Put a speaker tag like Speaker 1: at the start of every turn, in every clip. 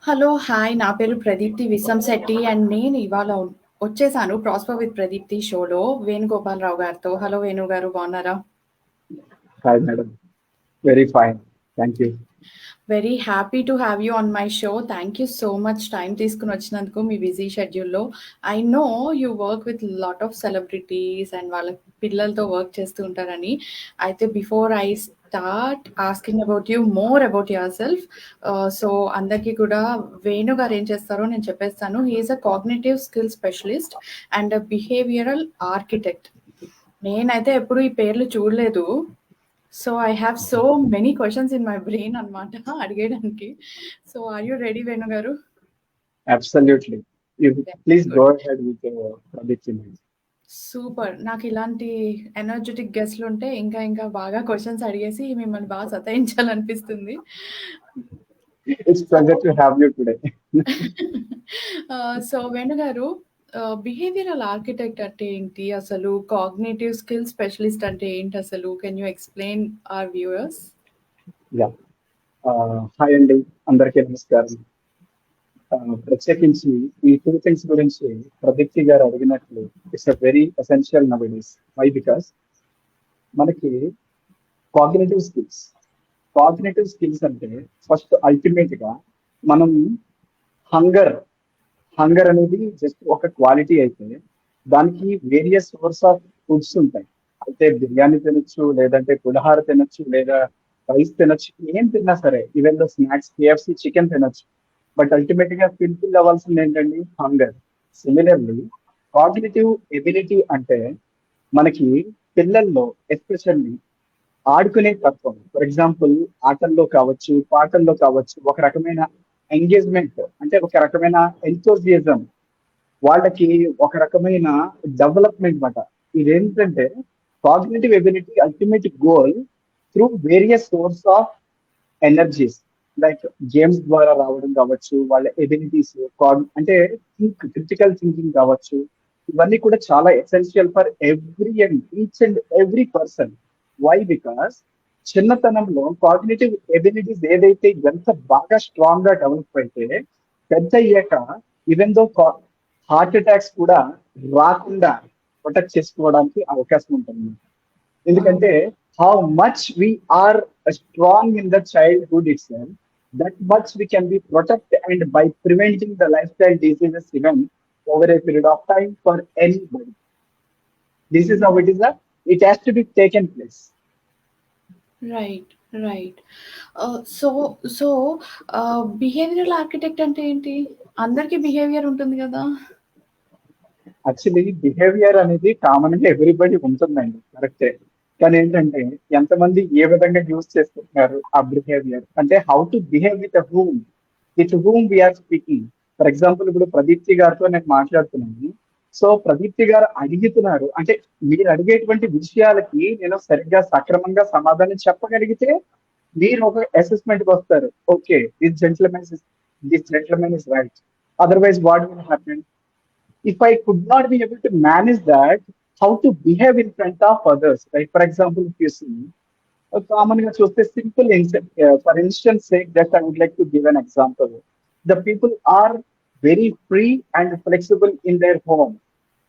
Speaker 1: Hello! Hi. నా పేరు Pradeepti విసంశెట్టి and నేను ఇవాళ వచ్చేసాను 'ప్రాస్పర్ విత్ ప్రదీప్తి' షోలో వేణుగోపాలరావు గారితో. హలో వేణు గారు బాగున్నారా?
Speaker 2: Hi, madam. Very fine. Thank you.
Speaker 1: Very happy to have you on my show. Thank you so much time తీసుకొని వచ్చినందుకు మీ బిజీ షెడ్యూల్‌లో. I know you work with lot of celebrities and వాళ్ళ పిల్లలతో work చేస్తూ ఉంటారని. అయితే before I start asking about you more about your self so అందరికీ కూడా వేణు గారు ఏం చేస్తారో నేను చెప్పేస్తాను. He is a cognitive skill specialist and behavioural architect. నేనైతే ఎప్పుడు ఈ పేర్లు చూడలేదు. So I have so many questions in my brain అనమాట అడిగేయడానికి. So are you ready Venu గారు?
Speaker 2: Absolutely. You please
Speaker 1: good.
Speaker 2: go ahead with your prediction.
Speaker 1: Super. నాకు ఇలాంటి ఎనర్జెటిక్ గెస్ట్లు ఉంటే ఇంకా ఇంకా బాగా క్వశ్చన్స్ అడిగేసి మిమ్మల్ని బాగా సతాయించాలనిపిస్తుంది.
Speaker 2: It's pleasure to have you today.
Speaker 1: So Venu గారు బిహేవియరల్ ఆర్కిటెక్ట్ అంటే ఏంటి అసలు? కాగ్నిటివ్ స్కిల్ స్పెషలిస్ట్ అంటే ఏంటి అసలు? Can you explain our viewers?
Speaker 2: Yeah. Hi అండి, అందరికీ నమస్కారం. ప్రత్యేకించి ఈ టూ థింగ్స్ గురించి ప్రదీప్తి గారు అడిగినట్లు it's a very essential nowadays. Why? Because మనకి కాగ్నిటివ్ స్కిల్స్ కాగ్నిటివ్ స్కిల్స్ అంటే ఫస్ట్ అల్టిమేట్ గా మనం హంగర్ హంగర్ అనేది జస్ట్ ఒక క్వాలిటీ అయితే దానికి వేరియస్ సోర్స్ ఆఫ్ ఫుడ్స్ ఉంటాయి. అయితే బిర్యానీ తినొచ్చు, లేదంటే పులిహార తినొచ్చు, లేదా రైస్ తినొచ్చు, ఏం తిన్నా సరే, even though snacks KFC chicken తినొచ్చు. బట్ అల్టిమేట్ గా ఫిల్ఫిల్ అవ్వాల్సింది ఏంటండి? హంగర్. సిమిలర్లీ కాగ్నిటివ్ ఎబిలిటీ అంటే మనకి పిల్లల్లో ఎస్పెషల్లీ ఆడుకునే తత్వం. ఫర్ ఎగ్జాంపుల్ ఆటల్లో కావచ్చు, పాటల్లో కావచ్చు, ఒక రకమైన ఎంగేజ్మెంట్ అంటే ఒక రకమైన ఎంతోజియజం, వాళ్ళకి ఒక రకమైన డెవలప్మెంట్ మాట. ఇదేంటంటే cognitive ability ultimate goal through various source of energies, like games ద్వారా రావడం కావచ్చు, వాళ్ళ ఎబిలిటీస్ అంటే క్రిటికల్ థింకింగ్ కావచ్చు. ఇవన్నీ కూడా చాలా essential for every and each and every person. Why? Because చిన్నతనంలో కాగ్నిటివ్ ఎబిలిటీస్ ఏదైతే ఎంత బాగా స్ట్రాంగ్ గా డెవలప్ అయితే పెద్ద అయ్యాక ఈవెన్ దో హార్ట్ అటాక్స్ కూడా రాకుండా ప్రొటెక్ట్ చేసుకోవడానికి అవకాశం ఉంటుంది. ఎందుకంటే how much we are strong in the childhood itself, that much we can be protect and by preventing the lifestyle diseases even over a period of time for anybody. This is how it is. It has to be taken place.
Speaker 1: Right. Right. So so behavioural architect అంటే ఏంటి? అందరికీ behaviour ఉంటుంది కదా!
Speaker 2: Actually behaviour అనేది common గా everybody ఉంటుందండి, కరెక్టే. కానీ ఏంటంటే ఎంతమంది ఏ విధంగా యూజ్ చేసుకుంటున్నారు ఆ బిహేవియర్ అంటే how to behave with whom we are speaking. For example ఇప్పుడు ప్రదీప్తి గారితో నేను మాట్లాడుతున్నాను. సో ప్రదీప్తి గారు అడుగుతున్నారు అంటే మీరు అడిగేటువంటి విషయాలకి నేను సరిగ్గా సక్రమంగా సమాధానం చెప్పగలిగితే మీరు ఒక అసెస్మెంట్ కి వస్తారు. Okay, this gentlemen is right. Otherwise what will happen? If I could not be able to manage that, how to behave in front of others? Like for example, if you see, common గా చూస్తే simple for instance sake, that I would like to give an example. The people are very free and flexible in their home,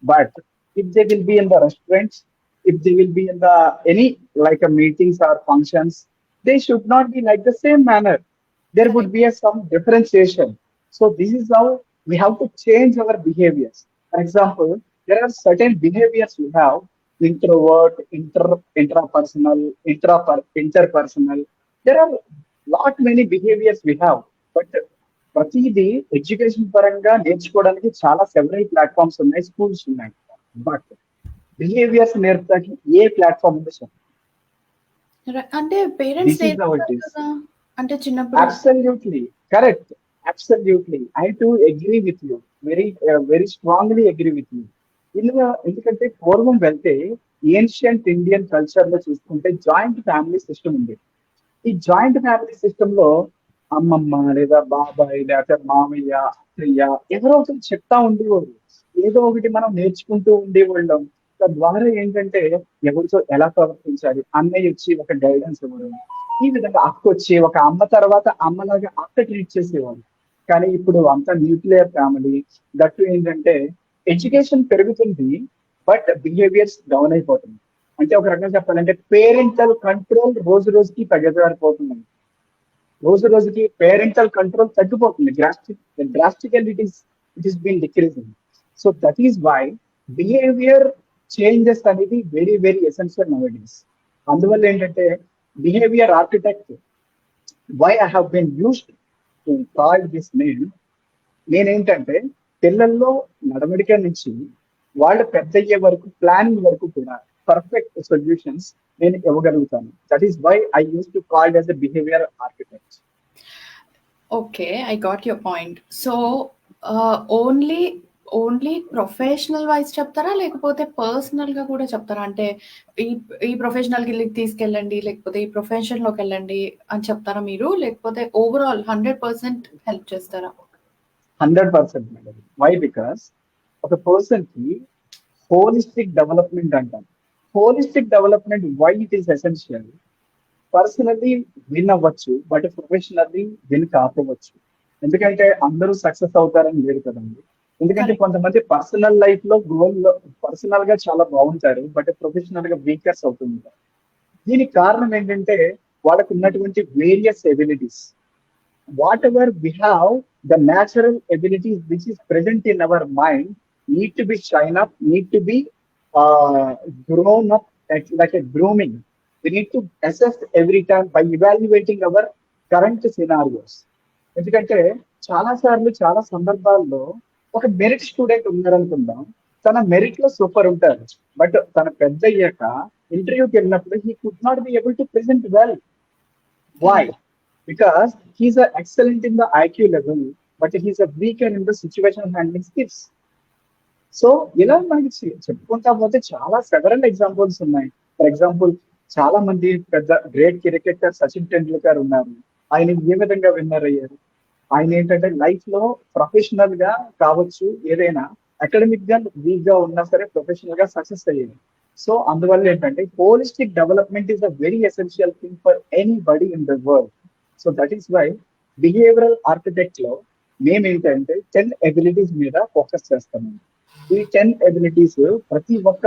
Speaker 2: but if they will be in the restaurants, if they will be in the any like a meetings or functions, they should not be like the same manner. There would
Speaker 1: correct.
Speaker 2: be some differentiation. So this is how we have to change our behaviors. For example, there are certain behaviors we have: introvert, intrapersonal, interpersonal. There are lot many behaviors we have, but ప్రతిదీ education పరంగా నేర్చుకోవడానికి చాలా several platforms ఉన్నాయి, schools ఉన్నాయి. But behaviours నేర్పడానికి ఏ platform ఉంది sir?
Speaker 1: అంటే parents
Speaker 2: this is how it
Speaker 1: నేర్పిస్తారు
Speaker 2: ఈస్.
Speaker 1: కదా! అంటే చిన్నప్పుడు.
Speaker 2: Absolutely correct. Absolutely. I too agree with you. Very strongly agree with you. ఎందుకంటే పూర్వం వెళ్తే ఏన్షియంట్ ఇండియన్ కల్చర్ లో చూసుకుంటే జాయింట్ ఫ్యామిలీ సిస్టమ్ ఉంది. ఈ జాయింట్ ఫ్యామిలీ సిస్టమ్ లో అమ్మమ్మ లేదా బాబాయ్ లేదా మామయ్య అత్తయ్య ఎవరో ఒకరు చెప్తా ఉండేవారు. ఏదో ఒకటి మనం నేర్చుకుంటూ ఉండేవాళ్ళం. తద్వారా ఏంటంటే ఎవరితో ఎలా ప్రవర్తించాలి, అన్నయ్య వచ్చి ఒక గైడెన్స్ ఇవ్వడం, ఈ విధంగా అక్క వచ్చి ఒక అమ్మ తర్వాత అమ్మలాగా అక్క ట్రీట్ చేసేవాళ్ళు. కానీ ఇప్పుడు అంతా న్యూక్లియర్ ఫ్యామిలీ. దట్టు ఏంటంటే ఎడ్యుకేషన్ పెరుగుతుంది, బట్ బిహేవియర్స్ డౌన్ అయిపోతుంది. అంటే ఒక రకంగా చెప్పాలంటే పేరెంటల్ కంట్రోల్ రోజు రోజుకి తగ్గజారిపోతుంది. రోజు రోజుకి పేరెంటల్ కంట్రోల్ తగ్గిపోతుంది. Drastical it is been decreasing. So that is why behaviour changes అనేది very very essential nowadays. అందువల్ల ఏంటంటే behaviour architect why I have been used to call this name. నేనేంటంటే పిల్లల్లో నడవడిక నుంచి వాళ్ళు పెద్ద అయ్యే వరకు ప్లానింగ్ వరకు కూడా పర్ఫెక్ట్ సొల్యూషన్స్ నేను ఇవ్వగలుగుతాను. That is why I use to call as a behaviour architect.
Speaker 1: Okay, I got your point. So only professional wise చెప్తారా, లేకపోతే పర్సనల్ గా కూడా చెప్తారా? అంటే ఈ ప్రొఫెషనల్ కి తీసుకెళ్ళండి, లేకపోతే ఈ ప్రొఫెషన్ లోకి వెళ్ళండి అని చెప్తారా మీరు, లేకపోతే ఓవరాల్ 100% హెల్ప్ చేస్తారా?
Speaker 2: 100% మేడం. వై? బికాస్ ఒక పర్సన్ కి హోలిస్టిక్ డెవలప్మెంట్ అంటాం. Holistic development why it is essential. Personally win అవ్వచ్చు, బట్ ప్రొఫెషనల్లీ విన్ కాకపోవచ్చు. ఎందుకంటే అందరూ సక్సెస్ అవుతారని లేదు కదండి. ఎందుకంటే కొంతమంది పర్సనల్ లైఫ్ లో పర్సనల్ గా చాలా బాగుంటారు, బట్ ప్రొఫెషనల్ గా వీకర్స్ అవుతుంటారు. దీనికి కారణం ఏంటంటే వాళ్ళకు ఉన్నటువంటి various abilities. Whatever we have, the natural abilities which is present in our mind need to be shine up, need to be grown up like a grooming. We need to assess every time by evaluating our current scenarios. ఎందుకంటే చాలా సార్లు చాలా సందర్భాల్లో ఒక merit student ఉన్నారనుకుందాం, తన merit లో super ఉంటారు, but తన పెద్ద అయ్యాక ఇంటర్వ్యూకి వెళ్ళినప్పుడు he could not be able to present well. Why? Because he's excellent in the IQ level, but he's weaker in the situation handling skills. So ఇలా మనకి చెప్పుకుంటా పోతే చాలా సెవరల్ ఎగ్జాంపుల్స్ ఉన్నాయి. ఫర్ ఎగ్జాంపుల్ చాలా మంది పెద్ద గ్రేట్ క్రికెటర్ సచిన్ టెండూల్కర్ ఉన్నారు. ఆయన ఏ విధంగా విన్నర్ అయ్యారు? ఆయన ఏంటంటే లైఫ్ లో ప్రొఫెషనల్ గా కావచ్చు, ఏదైనా అకాడమిక్ గా వీక్ గా ఉన్నా సరే ప్రొఫెషనల్ గా సక్సెస్ అయ్యేది. సో అందువల్ల ఏంటంటే holistic development is a very essential thing for anybody in the world. So that is why behavioural architect లో మేము ఏంటంటే 10 ఎబిలిటీస్ మీద ఫోకస్ చేస్తాము. ఈ 10 ఎబిలిటీస్ ప్రతి ఒక్క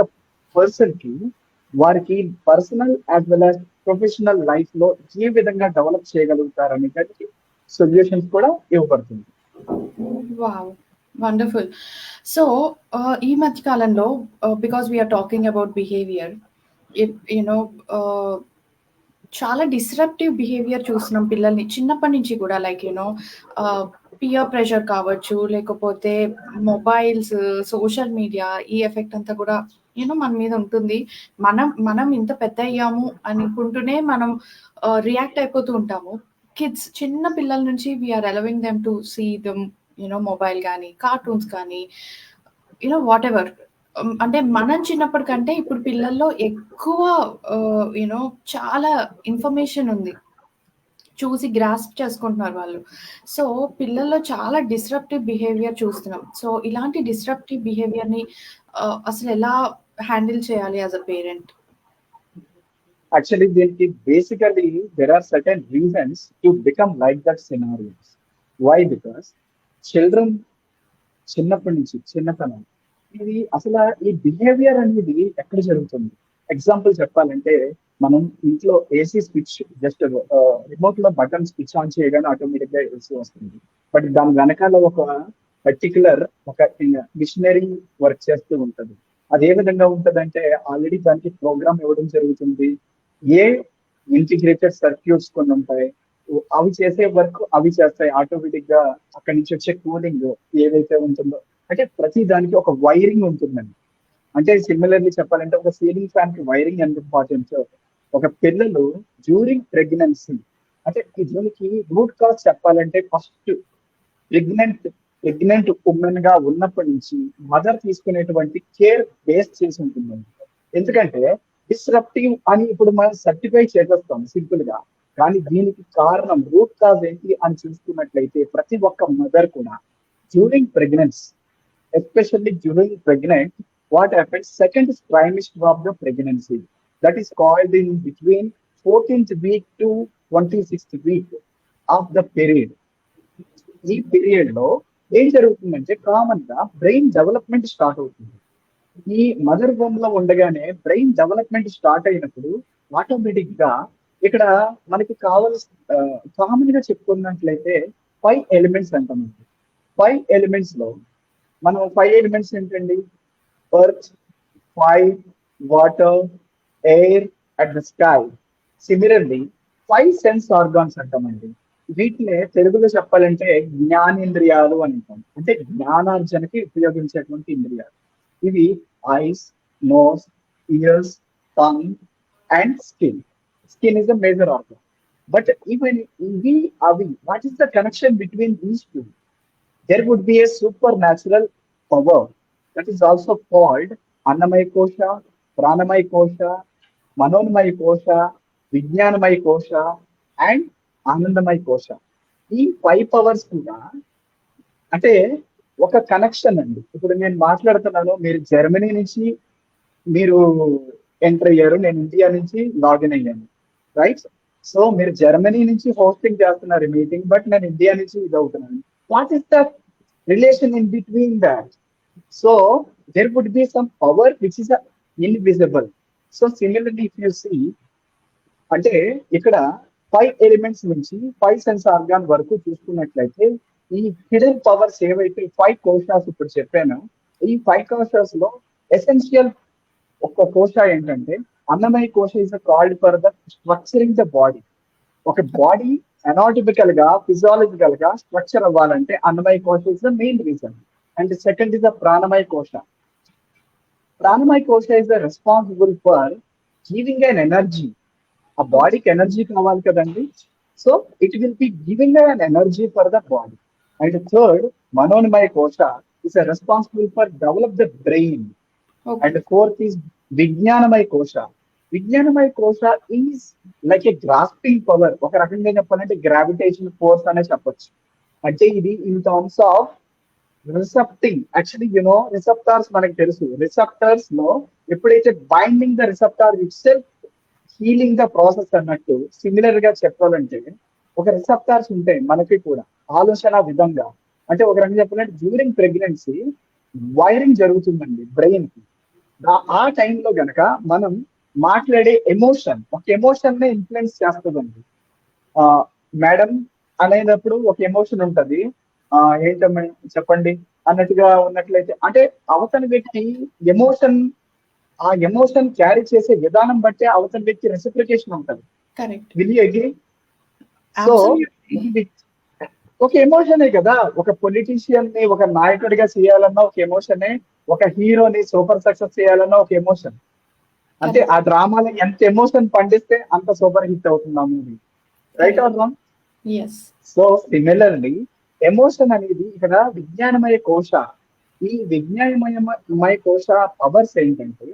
Speaker 2: పర్సన్ కి వారికి personal as well as professional life లో ఏ విధంగా డెవలప్ చేయగలుగుతారనే దానికి సొల్యూషన్స్ కూడా ఇవ్వబడుతుంది.
Speaker 1: Wow, wonderful. సో ఈ మధ్య కాలంలో because we are talking about behaviour, you know చాలా డిస్రప్టివ్ బిహేవియర్ చూస్తున్నాం పిల్లల్ని చిన్నప్పటి నుంచి కూడా. లైక్ యూనో పియర్ ప్రెషర్ కావచ్చు, లేకపోతే మొబైల్స్, సోషల్ మీడియా, ఈ ఎఫెక్ట్ అంతా కూడా యూనో మన మీద ఉంటుంది. మనం ఇంత పెద్ద అయ్యాము అనుకుంటూనే మనం రియాక్ట్ అయిపోతూ ఉంటాము. కిడ్స్, చిన్న పిల్లల నుంచి we are allowing them to see them you know mobile కానీ, కార్టూన్స్ కానీ, యూనో వాట్ ఎవర్. అంటే మనం చిన్నప్పటికంటే ఇప్పుడు పిల్లల్లో ఎక్కువ యూనో చాలా ఇన్ఫర్మేషన్ ఉంది, చూసి గ్రాస్ప్ చేసుకుంటున్నారు వాళ్ళు. సో పిల్లల్లో చాలా డిస్రప్టివ్ బిహేవియర్ చూస్తున్నాం. సో ఇలాంటి డిస్రప్టివ్ బిహేవియర్ని అసలు ఎలా హ్యాండిల్ చేయాలి యాజ్ అ పేరెంట్?
Speaker 2: యాక్చువల్లీ దీనికి basically there are certain reasons to become like that scenarios. Why? Because children చిన్నప్పటి నుంచి చిన్నతనం ఇది అసలు ఈ బిహేవియర్ అనేది ఎక్కడ జరుగుతుంది? ఎగ్జాంపుల్ చెప్పాలంటే మనం ఇంట్లో ఏసీ స్విచ్ జస్ట్ రిమోట్ లో బటన్ స్విచ్ ఆన్ చేయగానే ఆటోమేటిక్ గా ఏసీ వస్తుంది. బట్ దాని వెనకాల ఒక పర్టికులర్ ఒక మిషనరీ వర్క్ చేస్తూ ఉంటది. అది ఏ విధంగా ఉంటదంటే ఆల్రెడీ దానికి ప్రోగ్రామ్ ఇవ్వడం జరుగుతుంది. ఏ ఇంటిగ్రేటెడ్ సర్క్యూట్స్ కొన్ని ఉంటాయి, అవి చేసే వర్క్ అవి చేస్తాయి ఆటోమేటిక్ గా. అక్కడి నుంచి వచ్చే కూలింగ్ ఏదైతే ఉంటుందో, అంటే ప్రతి దానికి ఒక వైరింగ్ ఉంటుందండి. అంటే సిమిలర్లీ చెప్పాలంటే ఒక సీలింగ్ ఫ్యాన్ కి వైరింగ్ ఎంత ఇంపార్టెంట్, ఒక పిల్లలు డ్యూరింగ్ ప్రెగ్నెన్సీ, అంటే దీనికి రూట్ కాజ్ చెప్పాలంటే ఫస్ట్ ప్రెగ్నెంట్ ఉమెన్ గా ఉన్నప్పటి నుంచి మదర్ తీసుకునేటువంటి కేర్ బేస్ చేసి ఉంటుందండి. ఎందుకంటే డిస్రప్టివ్ అని ఇప్పుడు మనం సర్టిఫై చేసేస్తాం సింపుల్ గా, కానీ దీనికి కారణం రూట్ కాజ్ ఏంటి అని చూసుకున్నట్లయితే ప్రతి ఒక్క మదర్ కూడా during pregnancy, especially during pregnant, what happens second trimester of the pregnancy, that is called in between 14th week to 26th week of the period. ఈ పీరియడ్ లో ఏం జరుగుతుందంటే కామన్ గా బ్రెయిన్ డెవలప్మెంట్ స్టార్ట్ అవుతుంది. ఈ mother home లో ఉండగానే brain development start అయినప్పుడు ఆటోమేటిక్ గా ఇక్కడ మనకి కావాల్సిన కామన్ గా చెప్పుకున్నట్లయితే 5 ఎలిమెంట్స్ అంటామండి. 5 ఎలిమెంట్స్ లో మనం 5 ఎలిమెంట్స్ ఏంటండి? Earth, fire, water, air and the sky. Similarly 5 sense organs అంటామండి. వీటినే తెలుగులో చెప్పాలంటే జ్ఞానేంద్రియాలు అని అంటాం. అంటే జ్ఞానార్జనకి ఉపయోగించేటువంటి ఇంద్రియాలు. ఇవి eyes, nose, ears, tongue and skin. Skin is the major organ. But even ఇవి అవి what is the connection between these two? there would be a supernatural power that is also called Annamaya Kosha, Pranamaya Kosha, Manoramaya Kosha, Vijnanamaya Kosha, and Anandamaya Kosha. ఈ 5 powers కూడా అంటే ఒక connection అండి. ఇప్పుడు నేను మాట్లాడుతున్నాను, మీరు జర్మనీ నుంచి మీరు ఎంటర్ అయ్యారు, నేను ఇండియా నుంచి లాగిన్ అయ్యాను, రైట్? సో మీరు జర్మనీ నుంచి హోస్టింగ్ చేస్తున్నారు మీటింగ్, బట్ నేను ఇండియా నుంచి ఇది అవుతున్నాను. What is the relation in between that? So there would be some power which is invisible. So similarly if you see, అంటే ఇక్కడ 5 ఎలిమెంట్స్ నుంచి 5 సెన్స్ ఆర్గాన్ వరకు చూసుకున్నట్లయితే ఈ హిడెన్ పవర్స్ ఏవైతే 5 కోశాస్ ఇప్పుడు చెప్పానో, ఈ 5 కోశాస్ లో ఎసెన్షియల్ ఒక కోశ ఏంటంటే అన్నమయ కోశ is called for the structuring the body. ఒక బాడీ అనాటమికల్ గా ఫిజియాలజికల్ గా స్ట్రక్చర్ అవ్వాలంటే అన్నమయ కోశ is the main reason. And second is the ప్రాణమయ కోశ. ప్రాణమయ కోశ is the responsible for giving an energy. ఆ బాడీకి ఎనర్జీ కావాలి కదండి. So it will be giving an energy for the body. And third మనోన్మయ కోశ is responsible for develop the brain. And fourth is విజ్ఞానమయ కోశ. విజ్ఞానమయ కోశ is like a grasping power. ఒక రకంగా చెప్పాలంటే గ్రావిటేషన్ ఫోర్స్ అనే చెప్పొచ్చు. అంటే ఇది in terms of recepting. Actually you know receptors మనకు తెలుసు. రిసెప్టర్స్ లో ఎప్పుడైతే binding the receptor itself healing the process అన్నట్టు, సిమిలర్ గా చెప్పాలంటే ఒక రిసెప్టార్స్ ఉంటాయి మనకి కూడా ఆలోచన విధంగా. అంటే ఒక రకంగా చెప్పాలంటే డ్యూరింగ్ ప్రెగ్నెన్సీ వైరింగ్ జరుగుతుందండి బ్రెయిన్ కి. ఆ టైంలో గనక మనం మాట్లాడే ఎమోషన్, ఒక ఎమోషన్ నే ఇన్ఫ్లుయెన్స్ చేస్తుందండి. మేడం అనేటప్పుడు ఒక ఎమోషన్ ఉంటది, ఏంటమ్మా చెప్పండి అన్నట్టుగా ఉన్నట్లయితే అంటే అవతల వ్యక్తి ఎమోషన్, ఆ ఎమోషన్ క్యారీ చేసే విధానం బట్టే అవతల వ్యక్తి రెసిప్రికేషన్ ఉంటది.
Speaker 1: Correct.
Speaker 2: Will you agree? So ఒక ఎమోషనే కదా. ఒక పొలిటీషియన్ ని ఒక నాయకుడిగా చేయాలన్నా ఒక ఎమోషనే, ఒక హీరోని సూపర్ సక్సెస్ చేయాలన్నా ఒక ఎమోషన్. అంటే ఆ డ్రామాలో ఎంత ఎమోషన్ పండిస్తే అంత సూపర్ హిట్ అవుతుంది ఆ movie, right or wrong?
Speaker 1: Yes.
Speaker 2: So similarly emotion అనేది ఇక్కడ విజ్ఞానమయ కోశ. ఈ విజ్ఞానమయ కోశ పవర్స్ ఏంటంటే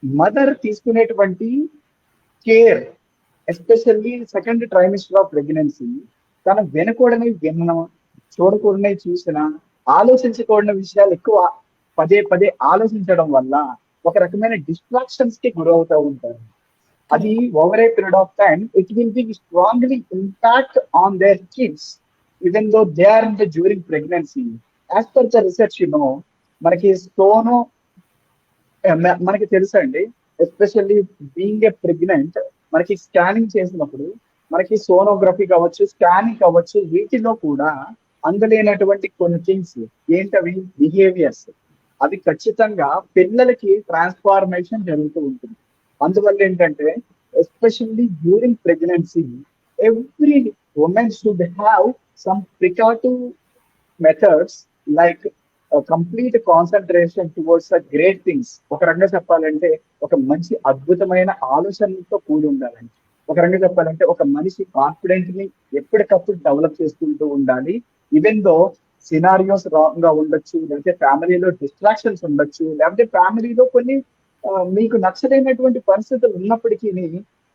Speaker 2: మదర్ తీసుకునేటువంటి care, especially second trimester of pregnancy, తన వినకూడని వినడం, చూడకూడని చూసిన, ఆలోచించకూడని విషయాలు ఎక్కువ పదే పదే ఆలోచించడం వల్ల ఒక రకమైన డిస్ట్రాక్షన్స్ కి గురవుతూ ఉంటారు. అది over a period of time it will be strongly impact on their kids even though they are in the during pregnancy. As per the research మనకి స్టోను మనకి తెలుసా అండి, ఎస్పెషల్లీ బీయింగ్ ఏ ప్రెగ్నెంట్ మనకి స్కానింగ్ చేసినప్పుడు మనకి సోనోగ్రఫీ కావచ్చు, scanning కావచ్చు, వీటిలో కూడా అందలేనటువంటి కొన్ని థింగ్స్ ఏంటవి? బిహేవియర్స్. అవి ఖచ్చితంగా పిల్లలకి ట్రాన్స్ఫార్మేషన్ జరుగుతూ ఉంటుంది. అందువల్ల ఏంటంటే especially during pregnancy every women should have some precautive methods like complete concentration towards the great things. ఒక రకంగా చెప్పాలంటే ఒక మంచి అద్భుతమైన ఆలోచనలతో కూడి ఉండాలండి. ఒక రకంగా చెప్పాలంటే ఒక మనిషి కాన్ఫిడెంట్ ని ఎప్పటికప్పుడు డెవలప్ చేసుకుంటూ ఉండాలి. ఈవెన్ దో సినారియోస్ రాంగ్ గా ఉండొచ్చు, లేకపోతే ఫ్యామిలీలో డిస్ట్రాక్షన్స్ ఉండొచ్చు, లేకపోతే ఫ్యామిలీలో కొన్ని మీకు నచ్చలేనటువంటి పరిస్థితులు ఉన్నప్పటికీ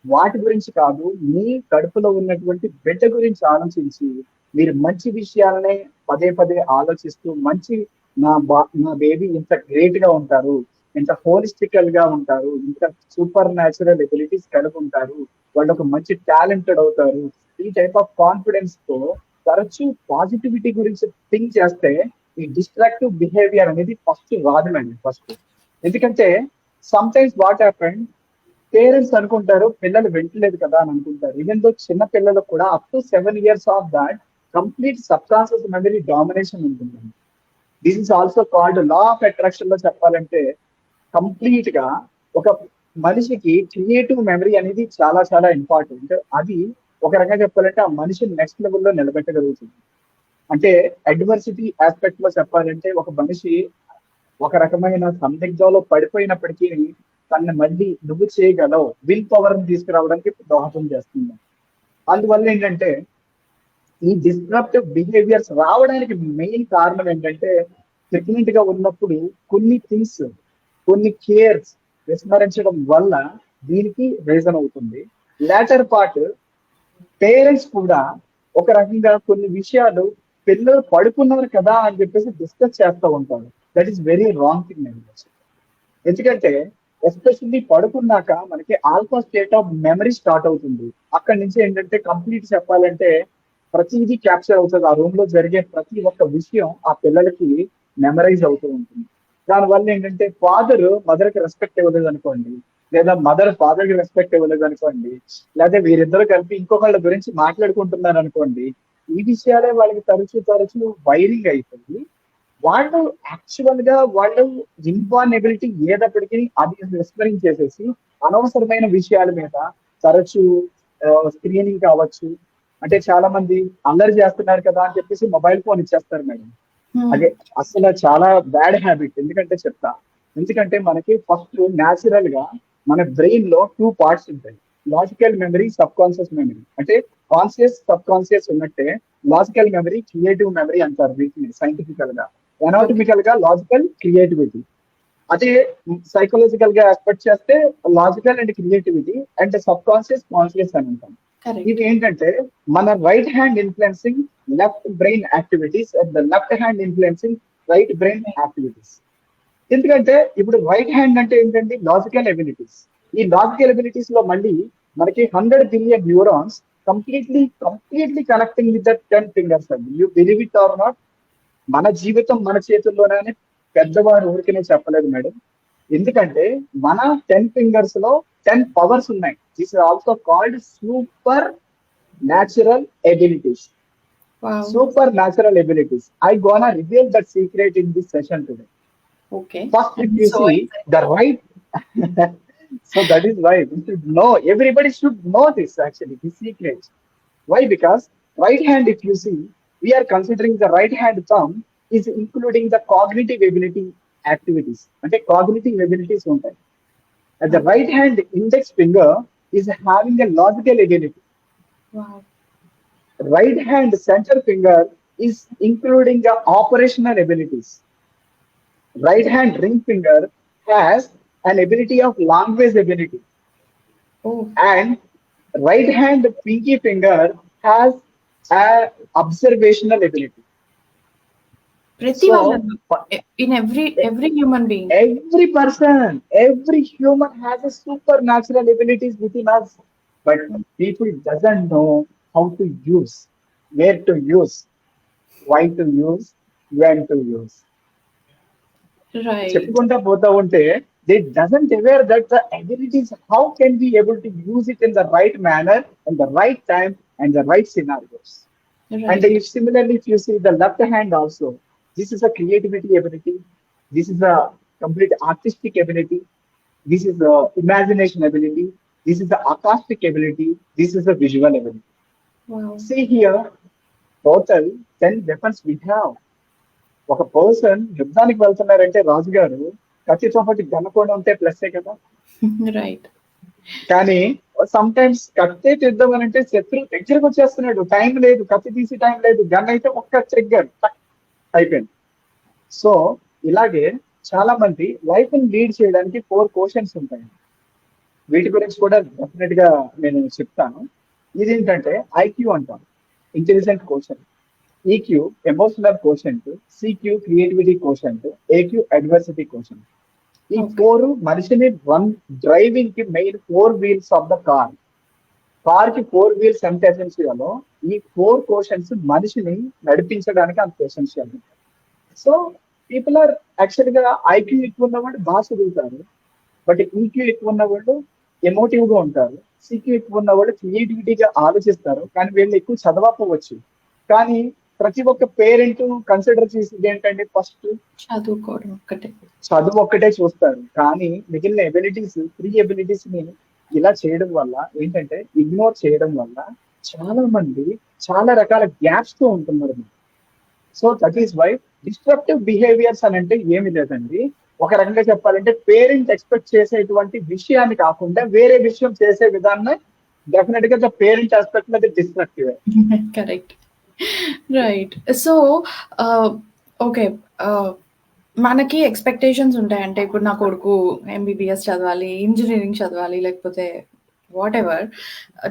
Speaker 2: వాటి గురించి కాదు, మీ కడుపులో ఉన్నటువంటి బిడ్డ గురించి ఆలోచించి మీరు మంచి విషయాలనే పదే పదే ఆలోచిస్తూ మంచి నా బేబీ ఇంత గ్రేట్ గా ఉంటారు, ఇంత హోలిస్టికల్ గా ఉంటారు, ఇంత సూపర్ న్యాచురల్ ఎబిలిటీస్ కలిగి ఉంటారు, వాళ్ళు ఒక మంచి టాలెంటెడ్ అవుతారు, ఈ టైప్ ఆఫ్ కాన్ఫిడెన్స్ తో తరచూ పాజిటివిటీ గురించి థింక్ చేస్తే ఈ డిస్ట్రాక్టివ్ బిహేవియర్ అనేది ఫస్ట్ రాదండి ఫస్ట్. ఎందుకంటే some times what happened, parents అనుకుంటారు పిల్లలు వింటలేదు కదా అని అనుకుంటారు. ఈవెన్ దో చిన్న పిల్లలకు కూడా up to 7 years of that complete subconscious memory domination ఉంటుందండి. This is also called law of attraction లో చెప్పాలంటే కంప్లీట్ గా ఒక మనిషికి క్రియేటివ్ మెమరీ అనేది చాలా చాలా ఇంపార్టెంట్. అది ఒక రకంగా చెప్పాలంటే ఆ మనిషిని నెక్స్ట్ లెవెల్లో నిలబెట్టగలుగుతుంది. అంటే అడ్వర్సిటీ ఆస్పెక్ట్ లో చెప్పాలంటే ఒక మనిషి ఒక రకమైన సందిగ్ధంలో పడిపోయినప్పటికీ తనని మళ్ళీ నువ్వు చేయగలవు విల్ పవర్ ని తీసుకురావడానికి దోహదం చేస్తుంది. అందువల్ల ఏంటంటే ఈ డిస్ట్రప్టివ్ బిహేవియర్స్ రావడానికి మెయిన్ కారణం ఏంటంటే ప్రెగ్నెంట్ గా ఉన్నప్పుడు కొన్ని థింగ్స్, కొన్ని కేర్స్ విస్మరించడం వల్ల దీనికి రీజన్ అవుతుంది. లేటర్ పార్ట్ పేరెంట్స్ కూడా ఒక రకంగా కొన్ని విషయాలు పిల్లలు పడుకున్నారు కదా అని చెప్పేసి డిస్కస్ చేస్తూ ఉంటారు. That is very wrong thing అండి. ఎందుకంటే ఎస్పెషల్లీ పడుకున్నాక మనకి alpha state of memory start అవుతుంది. అక్కడి నుంచి ఏంటంటే కంప్లీట్ చెప్పాలంటే ప్రతిదీ క్యాప్చర్ అవుతుంది. ఆ రూమ్ లో జరిగే ప్రతి ఒక్క విషయం ఆ పిల్లలకి మెమరైజ్ అవుతూ ఉంటుంది. దానివల్ల ఏంటంటే ఫాదర్ మదర్ కి రెస్పెక్ట్ ఇవ్వలేదు అనుకోండి, లేదా మదర్ ఫాదర్ కి రెస్పెక్ట్ ఇవ్వలేదు అనుకోండి, లేదా వీరిద్దరు కలిపి ఇంకొకళ్ళ గురించి మాట్లాడుకుంటున్నారు అనుకోండి, ఈ విషయాలే వాళ్ళకి తరచూ తరచూ వైరింగ్ అయిపోయి వాళ్ళు యాక్చువల్ గా వాళ్ళు ఇన్బార్న్ ఎబిలిటీ ఏదప్పటికీ అది విస్మరించేసేసి అనవసరమైన విషయాల మీద తరచూ స్క్రీనింగ్ కావచ్చు, అంటే చాలా మంది అల్లరి చేస్తున్నారు కదా అని చెప్పేసి మొబైల్ ఫోన్ ఇచ్చేస్తారు మేడం. అదే అసలు చాలా బ్యాడ్ హ్యాబిట్. ఎందుకంటే చెప్తా, ఎందుకంటే మనకి ఫస్ట్ న్యాచురల్ గా మన బ్రెయిన్ లో 2 parts ఉంటాయి, logical memory, sub conscious memory. అంటే కాన్షియస్ సబ్ కాన్షియస్ ఉన్నట్టే లాజికల్ మెమరీ, క్రియేటివ్ మెమరీ అంటారు వీటిని సైంటిఫికల్ గా. ఎనాటమికల్ గా లాజికల్, క్రియేటివిటీ. అదే సైకలాజికల్ గా ఎక్స్పెక్ట్ చేస్తే logical and creativity and sub conscious, conscious అని అంటాం. ఇది ఏంటంటే మన right hand influencing left brain activities and the left hand influencing right brain activities. ఎందుకంటే ఇప్పుడు రైట్ హ్యాండ్ అంటే ఏంటంటే లాజికల్ ఎబిలిటీస్. ఈ లాజికల్ ఎబిలిటీస్ లో మళ్ళీ మనకి 100 billion neurons completely connecting with the 10 fingers అండి. You believe it or not, మన జీవితం మన చేతుల్లోనే పెద్దవారు ఊరికనే చెప్పలేదు మేడం. ఎందుకంటే మన 10 fingers లో 10 powers ఉన్నాయి. This is also called super natural abilities. Super natural abilities. I gonna reveal that secret in this session today.
Speaker 1: Okay.
Speaker 2: First, if you see the right, so that is why we should know. Everybody should know this actually, this secret. Why? Because right hand, if you see, we are considering the right hand thumb is including the cognitive ability activities. Okay, cognitive abilities ఉంటాయి. And the right hand index finger is having a logical ability.
Speaker 1: Wow.
Speaker 2: Right hand center finger is including the operational abilities. Right hand ring finger has an ability of language ability.
Speaker 1: Oh.
Speaker 2: And right hand pinky finger has a observational ability.
Speaker 1: Prati in every human being.
Speaker 2: Every person, every human has a supernatural abilities within us, but people doesn't know how to use, where to use, why to use, when to use.
Speaker 1: Right.
Speaker 2: చెప్పుకుంటా పోతా ఉంటే they doesn't aware that the abilities, how can we able to use it in the right manner and the right time and the right scenarios.
Speaker 1: Right.
Speaker 2: And if similarly if you see the left hand also, this is a creativity ability, this is a complete artistic ability, this is a imagination ability, this is the acoustic ability, this is a visual ability.
Speaker 1: Wow.
Speaker 2: See here, total 10 weapons we have. ఒక person యుద్ధానికి వెళ్తున్నారంటే రాజుగారు కత్తితో పాటు గన్నకుండా ఉంటే ప్లస్సే కదా.
Speaker 1: Right.
Speaker 2: కానీ some times కత్తే తెద్దామని అంటే శత్రువు దగ్గరకు వచ్చేస్తున్నాడు, టైం లేదు, కత్తి తీసి టైం లేదు, గన్ అయితే ఒక్క ట్రిగ్గర్ అయిపోయింది. సో ఇలాగే చాలా మంది లైఫ్ ని లీడ్ చేయడానికి 4 క్వశ్చన్స్ ఉంటాయి. వీటి గురించి కూడా డెఫినెట్ గా నేను చెప్తాను. ఇదేంటంటే ఐక్యూ అంటాం, intelligent question. EQ emotional quotient, CQ creativity quotient, AQ adversity quotient. ఈ 4 మనిషిని డ్రైవింగ్ కి main 4 wheels of the car. Car కి 4 వీల్స్ ఎంత ఎసెన్షియలో ఈ 4 క్వశ్చన్స్ మనిషిని నడిపించడానికి అంత essential. So people are actual గా ఐక్యూ ఎక్కువ ఉన్నవాడు బాగా చదువుతారు, బట్ ఈక్యూ ఎక్కువ ఉన్నవాళ్ళు ఎమోటివ్ గా ఉంటారు, సిక్యూ ఎక్కువ ఉన్నవాళ్ళు క్రియేటివిటీగా ఆలోచిస్తారు, కానీ వీళ్ళు ఎక్కువ చదవకపోవచ్చు. కానీ ప్రతి ఒక్క పేరెంట్ కన్సిడర్ చేసేది ఏంటంటే ఫస్ట్
Speaker 1: చదువుకోవడం ఒక్కటే.
Speaker 2: చదువు ఒక్కటే చూస్తారు, కానీ మిగిలిన ఎబిలిటీస్ 3 ఎబిలిటీస్ ని ఇలా చేయడం వల్ల ఏంటంటే ఇగ్నోర్ చేయడం వల్ల చాలా మంది చాలా రకాల గ్యాప్స్ తో ఉంటున్నారు. So that is why destructive behaviours అని అంటే ఏమి లేదండి, ఒక రకంగా చెప్పాలంటే పేరెంట్ ఎక్స్పెక్ట్ చేసేటువంటి విషయాన్ని కాకుండా వేరే విషయం చేసే విధానం డెఫినెట్ గా ద పేరెంట్ ఆస్పెక్ట్ అది destructive.
Speaker 1: Correct, right. So okay, మనకి ఎక్స్పెక్టేషన్స్ ఉంటాయి. అంటే ఇప్పుడు నా కొడుకు ఎంబీబీఎస్ చదవాలి, ఇంజనీరింగ్ చదవాలి, లేకపోతే వాట్ ఎవర్.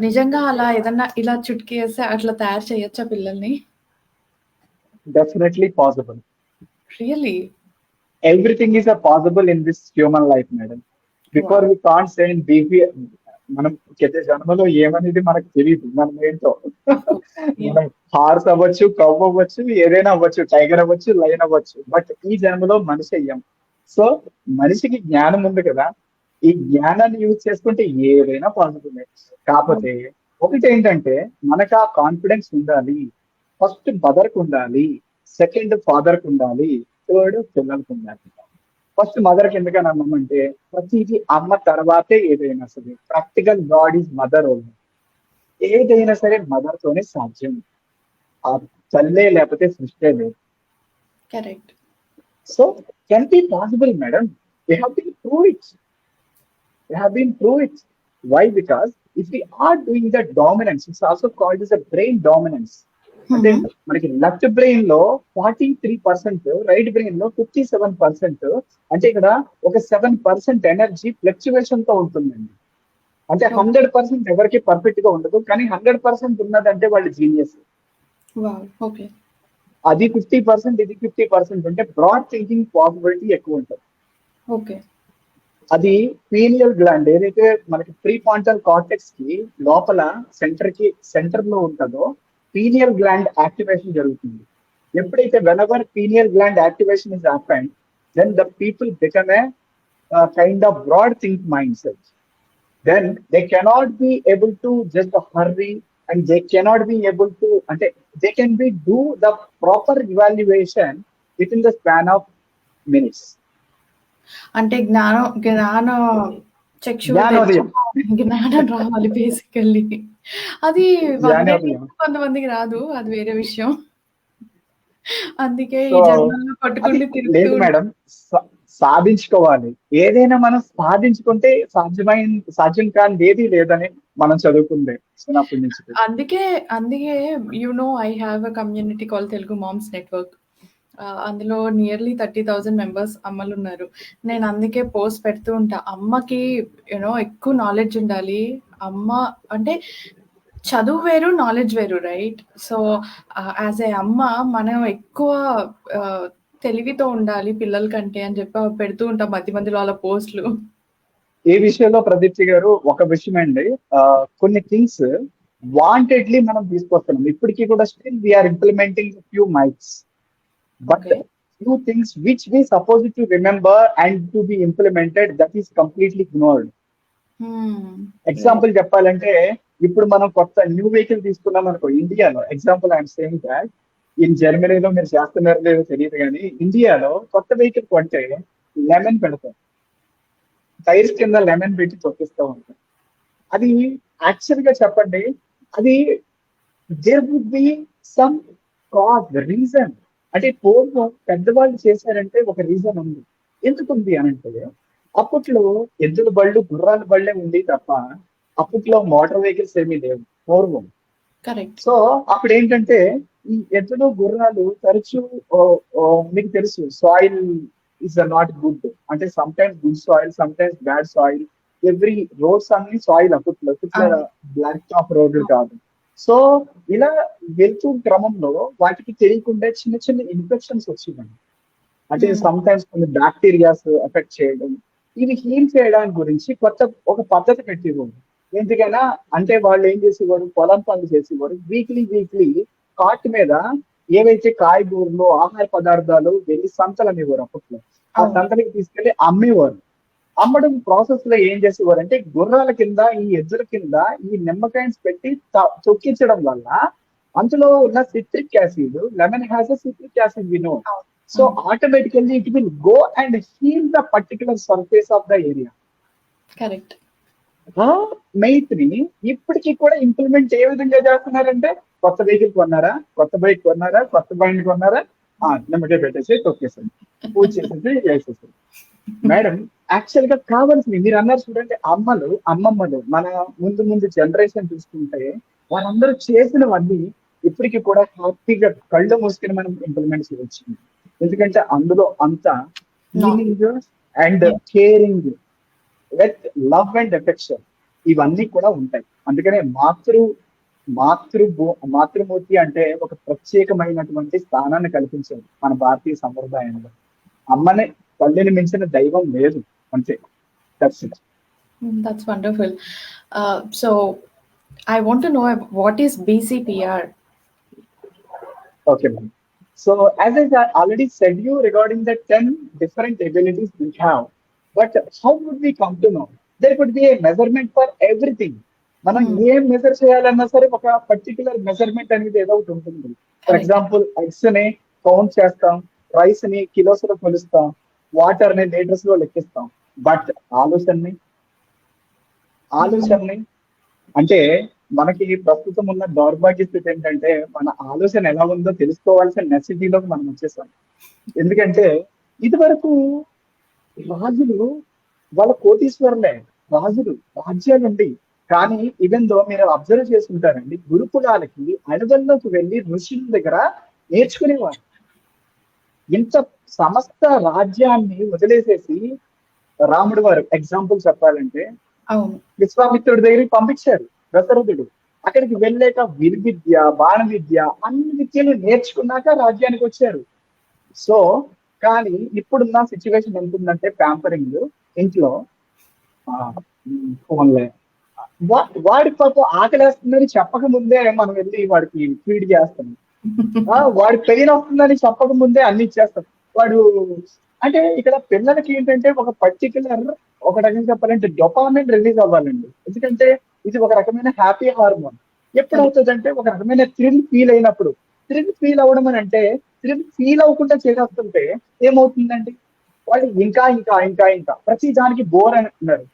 Speaker 1: నిజంగా అలా ఏదన్నా ఇలా చుట్కేస్తే అట్లా తయారు చేయొచ్చా పిల్లల్ని?
Speaker 2: Definitely possible.
Speaker 1: Really?
Speaker 2: Everything is a possible in this human life madam. Before we can't say in మనం జన్మలో ఏమనేది మనకు తెలియదు, మనం ఏంటో. మనం హార్స్ అవ్వచ్చు, కవ్ అవ్వచ్చు, ఏదైనా అవ్వచ్చు, టైగర్ అవ్వచ్చు, లైన్ అవ్వచ్చు, బట్ ఈ జన్మలో మనిషి అయ్యాం. సో మనిషికి జ్ఞానం ఉంది కదా, ఈ జ్ఞానాన్ని యూజ్ చేసుకుంటే ఏదైనా పాసిబుల్. కాకపోతే ఒకటి ఏంటంటే మనకు ఆ కాన్ఫిడెన్స్ ఉండాలి. ఫస్ట్ మదర్కి ఉండాలి, సెకండ్ ఫాదర్కి ఉండాలి, థర్డ్ పిల్లలకు ఉండాలి. ఫస్ట్ మదర్కి ఎందుకని అన్నామంటే ప్రతిదీ అమ్మ తర్వాతే ఏదైనా సరే. Practical God is mother only. ఏదైనా సరే మదర్ తోనే సాధ్యం, ఆ తల్లే లేకపోతే సృష్టి లేదు.
Speaker 1: Correct.
Speaker 2: So can be possible madam, we have been prove it. Why? Because if we are doing the dominance, it's also called as a brain dominance. అంటే మనకి లెఫ్ట్ బ్రెయిన్ లో 43%, రైట్ బ్రెయిన్ లో 57%. అంటే ఇక్కడ ఒక 7% ఎనర్జీ ఫ్లక్చువేషన్ తో ఉంటుందండి. అంటే 100% ఎవరికి పర్ఫెక్ట్ గా ఉండదు, కానీ 100% ఉన్నదంటే వాళ్ళు జీనియస్. అది 50%, ఇది 50% ఉంటే బ్రాడ్ థింకింగ్ పాసిబిలిటీ ఎక్కువ ఉంటుంది.
Speaker 1: ఓకే.
Speaker 2: అది పీనియల్ గ్లాండ్ ఏదైతే మనకి ప్రీఫాంటల్ కార్టెక్స్ కి లోపల సెంటర్ లో ఉంటుందో పీనియల్ గ్లాండ్ యాక్టివేషన్ జరుగుతుంది. ఎప్పుడైతే whenever pineal gland activation is happened, then the people become a kind of broad think mind set. Then they cannot be able to just hurry and they cannot be able to, అంటే they can be do the proper evaluation within the span of minutes.
Speaker 1: అంటే జ్ఞానం రావాలి basically. అది కొంతమందికి రాదు, అది వేరే విషయం. అందుకే ఈ జన్మలో పట్టుకుంటూ
Speaker 2: లేదు మేడం, సాధించుకోవాలి. ఏదైనా మనం సాధించుకుంటే సాధ్యం కాని ఏది లేదని మనం చదువుకుందే చిన్నప్పటి నుంచి.
Speaker 1: అందుకే I have a community call Telugu moms network. అందులో నియర్లీ 30,000 మెంబర్స్ అమ్మలు ఉన్నారు. నేను అందుకే పోస్ట్ పెడుతూ ఉంటా, అమ్మకి ఎక్కువ నాలెడ్జ్ ఉండాలి. అమ్మ అంటే చదువు వేరు, నాలెడ్జ్ వేరు, రైట్? సో యాజ్ ఏ అమ్మ మనం ఎక్కువ తెలివితో ఉండాలి పిల్లల కంటే అని చెప్పి పెడుతూ ఉంటాం మధ్య మధ్యలో అలా పోస్టులు.
Speaker 2: ఈ విషయంలో ప్రదీప్తి గారు ఒక విషయం అండి, కొన్ని థింగ్స్ వాంటెడ్లీ మనం తీసుకొస్తున్నాం. ఇప్పటికీ కూడా still we are implementing few mites, but few things which we supposed to remember and to be implemented, that is completely ignored. Example చెప్పాలంటే ఇప్పుడు మనం కొత్త న్యూ వెహికల్ తీసుకున్నాం అనుకో ఇండియాలో. Example I'm saying that in జర్మనీలో మీరు చేస్తున్నారో లేదో తెలియదు, కానీ ఇండియాలో కొత్త వెహికల్ కొంటే లెమన్ పెడతాం, టైర్స్ కింద లెమన్ పెట్టి తొక్కిస్తూ ఉంటాం. అది యాక్చువల్ గా చెప్పండి, అది there would be some cause, reason. అంటే పూర్వం పెద్దవాళ్ళు చేశారంటే ఒక రీజన్ ఉంది. ఎందుకు ఉంది అని అంటే అప్పట్లో ఎద్దుల బళ్ళు, గుర్రాల బళ్ళే ఉంది తప్ప అప్పట్లో మోటార్ వెహికల్స్ ఏమీ లేవు పూర్వం. సో అప్పుడు ఏంటంటే ఈ ఎద్దులు గుర్రాలు తరచూ మీకు తెలుసు సాయిల్ ఈజ్ నాట్ గుడ్, అంటే some times good soil, some times bad soil. Every roads అన్ని సాయిల్ అప్పట్లో బ్లాక్ టాప్ రోడ్లు కాదు. సో ఇలా వెళ్తూ క్రమంలో వాటికి తెలియకుండా చిన్న చిన్న ఇన్ఫెక్షన్స్ వచ్చినాయి. అంటే సమ్ టైమ్స్ కొన్ని బ్యాక్టీరియాస్ ఎఫెక్ట్ చేయడం, ఇవి హీల్ చేయడానికి గురించి ఒక పద్ధతి పెట్టిరు. ఎందుకైనా అంటే వాళ్ళు ఏం చేసేవారు, పొలం పనులు చేసేవారు. వీక్లీ కార్ట్ మీద ఏవైతే కాయగూరలు, ఆహార పదార్థాలు వెళ్ళి సంతలు అనేవారు అప్పట్లో. ఆ
Speaker 1: అవును.
Speaker 2: సంతలకి తీసుకెళ్లి అమ్మేవారు. అమ్మడం ప్రాసెస్ లో ఏం చేసేవారు అంటే గుర్రాల కింద, ఈ ఎద్దుల కింద ఈ నిమ్మకాయని పెట్టి తొక్కించడం వల్ల అందులో ఉన్న citric acid, lemon has a citric acid we know.
Speaker 1: అవును.
Speaker 2: సో
Speaker 1: అవును.
Speaker 2: Automatically it will go and heal the particular surface of the area.
Speaker 1: Correct.
Speaker 2: ఆ మెయిత్ ని ఇప్పటికీ కూడా ఇంప్లిమెంట్ ఏ విధంగా చేస్తున్నారంటే, కొత్త వెహికల్ కొన్నారా, కొత్త బైక్ కొన్నారా, కొత్త బండి కొన్నారా, నిమ్మకాయ పెట్టేసి తొక్కేసండి, పూజ చేసేసి వేసేసి. మేడం, యాక్చువల్ గా కావాల్సింది మీరు అన్నారు చూడండి, అమ్మమ్మలు మన ముందు జనరేషన్ చూసుకుంటే వారందరూ చేసినవన్నీ ఇప్పటికీ కూడా హ్యాపీగా కళ్ళు మూసుకుని మనం ఇంప్లిమెంట్ చేయవచ్చు. ఎందుకంటే అందులో అంత
Speaker 1: No.
Speaker 2: Feeling and caring with love and affection ఇవన్నీ కూడా ఉంటాయి. అందుకనే మాతృమూర్తి అంటే ఒక ప్రత్యేకమైనటువంటి స్థానాన్ని కల్పించారు మన భారతీయ సంప్రదాయంలో. అమ్మనే, తల్లిని మించిన దైవం లేదు, అంతే. That's it.
Speaker 1: That's wonderful. So I want to know what is BCPR?
Speaker 2: Okay, ma'am. So as I already said you regarding the 10 different abilities we have, but how would we come to know? There could be a measurement for everything. మనం ఏం measure చేయాలన్నా సరే ఒక particular measurement అనేది ఏదో ఒకటి ఉంటుంది. For example eggs ని కౌంట్ చేస్తాం, రైస్ ని కిలోస్ లో కొలుస్తాం, వాటర్ ని లీటర్స్ లో లెక్కిస్తాం. బట్ ఆలోచనని అంటే మనకి ప్రస్తుతం ఉన్న దౌర్భాగ్య స్థితి ఏంటంటే మన ఆలోచన ఎలా ఉందో తెలుసుకోవాల్సిన నెసిటీలోకి మనం వచ్చేసాం. ఎందుకంటే ఇది వరకు రాజులు వాళ్ళ కోటీశ్వరులే, రాజ్యాలుండి, కానీ ఈవెన్ దో మీరు అబ్జర్వ్ చేసుకుంటారండి, గురుకులాలకి అడవుల్లోకి వెళ్ళి ఋషుల దగ్గర నేర్చుకునేవారు. ఇంత సమస్త రాజ్యాన్ని వదిలేసేసి రాముడు వారు ఎగ్జాంపుల్ చెప్పాలంటే విశ్వామిత్రుడి దగ్గరికి పంపించారు దశరథుడు. అక్కడికి వెళ్ళాక విద్య, బాణ విద్య, అన్ని విద్యలు నేర్చుకున్నాక రాజ్యానికి వచ్చారు. సో కానీ ఇప్పుడున్న సిచ్యువేషన్ ఎంతుందంటే ప్యాంపరింగ్, ఇంట్లో ఫోన్లే, వాడి పాపం ఆకలేస్తుందని చెప్పక ముందే మనం వెళ్ళి వాడికి ఫీడ్ చేస్తాం. వాడి పెయిన్ వస్తుందని చెప్పక ముందే అన్ని ఇచ్చేస్తాం. వాడు అంటే ఇక్కడ పిల్లలకి ఏంటంటే ఒక పర్టికులర్, ఒక రకంగా చెప్పాలంటే డోపామైన్ రిలీజ్ అవ్వాలండి. ఎందుకంటే ఇది ఒక రకమైన హ్యాపీ హార్మోన్. ఎప్పుడు అవుతుందంటే ఒక రకమైన థ్రిల్ ఫీల్ అయినప్పుడు. థ్రిల్ ఫీల్ అవ్వడం అని అంటే థ్రిల్ ఫీల్ అవ్వకుండా చేసేస్తుంటే ఏమవుతుందండి, వాళ్ళు ఇంకా ఇంకా ఇంకా ఇంకా ప్రతి దానికి బోర్ అని అంటున్నారు.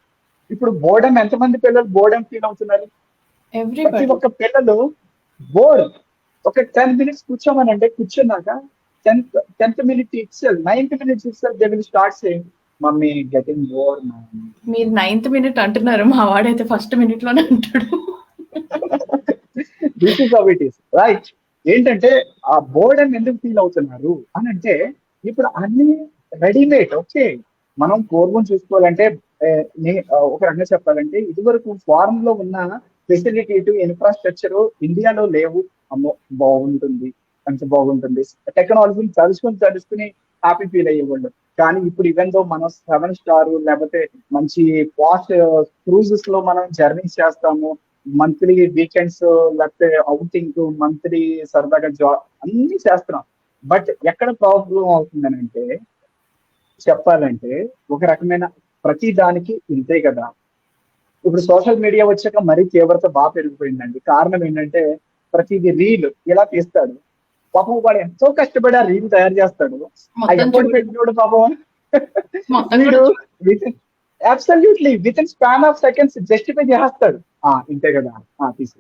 Speaker 2: ఇప్పుడు బోర్డమ్, ఎంతమంది పిల్లలు బోర్డమ్ ఫీల్ అవుతున్నారు? ప్రతి ఒక్క పిల్లలు బోర్. ఒక 10 minutes కూర్చోమని అంటే కూర్చున్నాక 10th minute itself, 9th minute itself they will start saying, "Mummy, getting bored now."
Speaker 1: మీరు 9th minute అంటున్నారు, మా వాడైతే ఫస్ట్ మినిట్ లోనే అంటాడు.
Speaker 2: This is how it is, right? ఏంటంటే ఆ బోర్డమ్ ఎందుకు ఫీల్ అవుతున్నారు అని అంటే ఇప్పుడు అన్ని రెడీమేడ్. ఓకే, మనం పూర్వం చూసుకోవాలంటే ఒక రకంగా చెప్పాలంటే ఇదివరకు ఫారెన్ లో ఉన్న ఫెసిలిటీ ఇన్ఫ్రాస్ట్రక్చర్ ఇండియాలో లేవు. అమ్మో బాగుంటుంది, మంచి బాగుంటుంది, టెక్నాలజీని తలుచుకుని హ్యాపీ ఫీల్ అయ్యేవాళ్ళు. కానీ ఇప్పుడు ఈవెన్ దో మనం 7 స్టార్ లేకపోతే మంచి పాస్ట్ క్రూజెస్ లో మనం జర్నీస్ చేస్తాము, మంత్లీ వీకెండ్స్ లేకపోతే అవుటింగ్, మంత్లీ సరదాగా జాబ్ అన్ని చేస్తున్నాం. బట్ ఎక్కడ ప్రాబ్లం అవుతుందని అంటే చెప్పాలంటే ఒక రకమైన ప్రతి దానికి ఇంతే కదా. ఇప్పుడు సోషల్ మీడియా వచ్చాక మరీ తీవ్రత బాగా పెరిగిపోయిందండి. కారణం ఏంటంటే ప్రతిదీ రీల్ ఇలా తీస్తాడు. పాపం వాడు ఎంతో కష్టపడి ఆ రీల్ తయారు చేస్తాడు. ఎప్పుడు పెట్టినోడు పాపం వీడు absolutely with in span of seconds justify చేస్తాడు. ఇంతే కదా తీసి,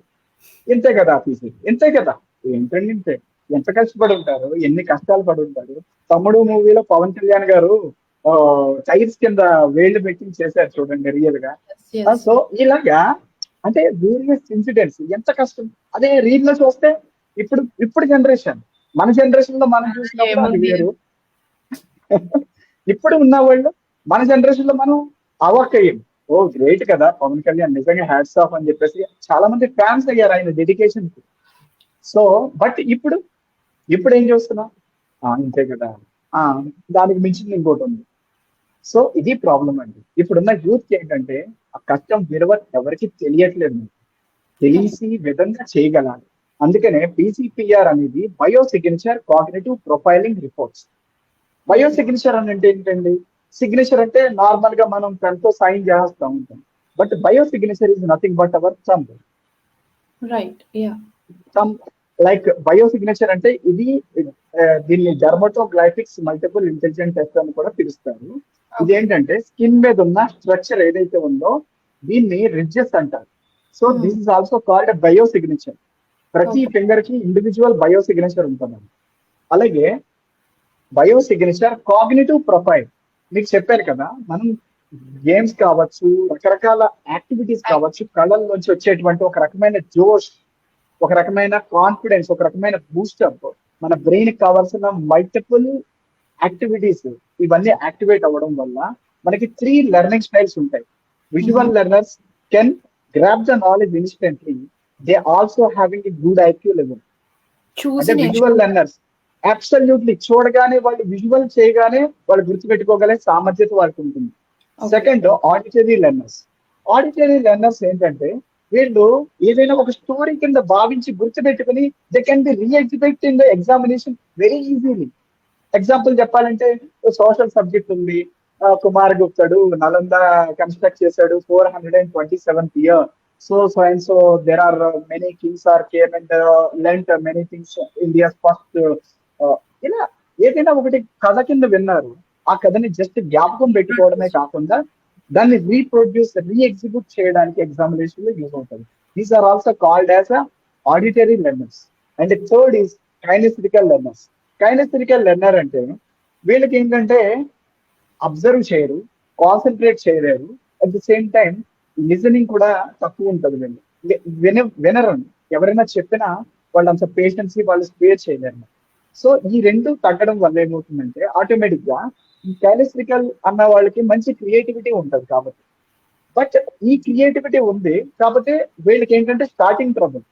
Speaker 2: ఇంతే కదా తీసి, ఇంతే కదా. ఏంటండి ఇంతే? ఎంత కష్టపడి ఉంటారు, ఎన్ని కష్టాలు పడి ఉంటారు. తమ్ముడు మూవీలో పవన్ కళ్యాణ్ గారు టైర్స్ కింద వేళ్లు పెట్టి చేశారు చూడండి రియల్ గా. సో ఇలాగా అంటే వేరియస్ ఇన్సిడెంట్స్ ఎంత కష్టం. అదే రీల్ లో చూస్తే ఇప్పుడు జనరేషన్, మన జనరేషన్ లో మనం చూసినప్పుడు అది వేరు. ఇప్పుడు ఉన్న వాళ్ళు మన జనరేషన్ లో మనం అవాక్కయ్యాం. ఓ గ్రేట్ కదా పవన్ కళ్యాణ్, నిజంగా హ్యాట్స్ ఆఫ్ అని చెప్పేసి చాలా మంది ఫ్యాన్స్ అయ్యారు ఆయన డెడికేషన్ కి. సో బట్ ఇప్పుడు ఏం చూస్తున్నాం, ఇంతే కదా, దానికి మించింది ఇంకోటి ఉంది. సో ఇది ప్రాబ్లం అండి. ఇప్పుడున్న యూత్ ఏంటంటే ఆ కష్టం విలువ ఎవరికి తెలియట్లేదు. తెలిసి విధంగా చేయగలాలి. అందుకనే పీసీపీఆర్ అనేది bio signature cognitive profiling reports. Bio signature అని అంటే ఏంటండి? సిగ్నేచర్ అంటే నార్మల్ గా మనం పెన్ తో సైన్ చేస్తూ ఉంటాం. But bio signature is nothing but our thumb.
Speaker 1: Right. Yeah.
Speaker 2: Thumb like bio signature అంటే ఇది దీన్ని డెర్మటోగ్లైఫిక్స్ మల్టిపుల్ ఇంటెలిజెంట్ టెస్ట్ అని కూడా పిలుస్తారు. ఇదేంటంటే స్కిన్ మీద ఉన్న స్ట్రక్చర్ ఏదైతే ఉందో దీన్ని రిడ్జెస్ అంటారు. So this is also called bio signature. ప్రతి ఫింగర్ కి ఇండివిజువల్ బయో సిగ్నేచర్ ఉంటుంది. అలాగే బయో సిగ్నేచర్ కాగ్నిటివ్ ప్రొఫైల్ మీకు చెప్పారు కదా, మనం గేమ్స్ కావచ్చు, రకరకాల యాక్టివిటీస్ కావచ్చు, కళల్లోంచి వచ్చేటువంటి ఒక రకమైన జోష్, ఒక రకమైన కాన్ఫిడెన్స్, ఒక రకమైన బూస్టప్, మన బ్రెయిన్ కి కావాల్సిన మల్టిపుల్ యాక్టివిటీస్ ఇవన్నీ యాక్టివేట్ అవ్వడం వల్ల మనకి 3 లెర్నింగ్ స్టైల్స్ ఉంటాయి. Visual learners can grasp the knowledge instantly. They also having a good IQ level. అంటే విజువల్ లెర్నర్స్ అబ్సల్యూట్లీ చూడగానే వాళ్ళు విజువల్ చేయగానే వాళ్ళు గుర్తుపెట్టుకోగలే సామర్థ్యత వాళ్ళకి ఉంటుంది. Second auditory learners. Auditory learners ఏంటంటే వీళ్ళు ఏదైనా ఒక స్టోరీ కింద భావించి గుర్తుపెట్టుకుని they can be reexhibit in the examination very easily. Example చెప్పాలంటే సోషల్ సబ్జెక్ట్ ఉంది, కుమార్ గుప్తుడు నలంద కన్స్ట్రక్ట్ చేశాడు 427th year. So and so there are many kings are came and lent many things India's first ఇలా ఏదైనా ఒకటి కథ కింద విన్నారు, ఆ కథని జస్ట్ జ్ఞాపకం పెట్టుకోవడమే కాకుండా దాన్ని రీఎగ్జిక్యూట్ చేయడానికి ఎగ్జామినేషన్ లో యూజ్ అవుతుంది. These are also called as auditory learners. And third is kinesthetical learners. Kinesthetical learner అంటే వీళ్ళకి ఏంటంటే అబ్జర్వ్ చేయరు, కాన్సన్ట్రేట్ చేయలేరు, at the same time listening కూడా తక్కువ ఉంటుంది. వీళ్ళు వినరండి, ఎవరైనా చెప్పినా వాళ్ళు అంత పేషెన్సీ వాళ్ళు స్పేర్ చేయలేరు. సో ఈ రెండు తగ్గడం వల్ల ఏమవుతుందంటే ఆటోమేటిక్ గా ఈ కైనెస్థెటికల్ అన్న వాళ్ళకి మంచి క్రియేటివిటీ ఉంటుంది కాబట్టి. బట్ ఈ క్రియేటివిటీ ఉంది కాబట్టి వీళ్ళకి ఏంటంటే స్టార్టింగ్ ట్రబుల్.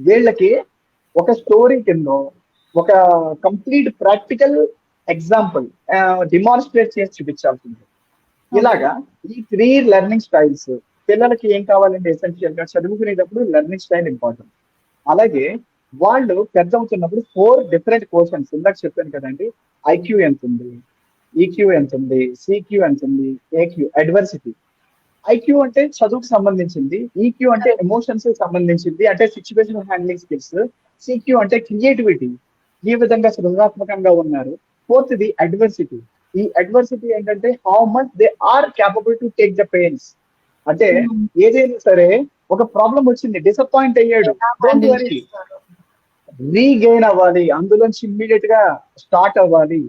Speaker 2: వీళ్ళకి ఒక స్టోరీ కింద ఒక కంప్లీట్ ప్రాక్టికల్ ఎగ్జాంపుల్ డిమాన్స్ట్రేట్ చేసి చూపించాల్సింది. ఇలాగా ఈ 3 లెర్నింగ్ స్టైల్స్ పిల్లలకి ఏం కావాలంటే ఎసెన్షియల్ గా చదువుకునేటప్పుడు లెర్నింగ్ స్టైల్ ఇంపార్టెంట్. అలాగే వాళ్ళు పెద్ద అవుతున్నప్పుడు 4 డిఫరెంట్ క్వశ్చన్స్ ఇందాక చెప్పాను కదండి. ఐక్యూ ఎంత ఉంది, ఈక్యూ ఎంత ఉంది, సిక్యూ ఎంత ఉంది, ఏక్యూ అడ్వర్సిటీ. ఐక్యూ అంటే చదువుకు సంబంధించింది, ఈక్యూ అంటే ఎమోషన్స్ సంబంధించింది, అంటే సిచ్యువేషన్ హ్యాండ్లింగ్ స్కిల్స్, సిక్యూ అంటే క్రియేటివిటీ, ఈ విధంగా సృజనాత్మకంగా ఉన్నారు. Fourth the adversity. ఈ అడ్వర్సిటీ ఏంటంటే how much they are capable to take the pains. అంటే ఏదైనా సరే ఒక ప్రాబ్లం వచ్చింది, డిసప్పాయింట్ అయ్యాడు, డోంట్ వరీ, రీగెయిన్ అవ్వాలి, అందులోంచి ఇమ్మీడియట్ గా స్టార్ట్ అవ్వాలి.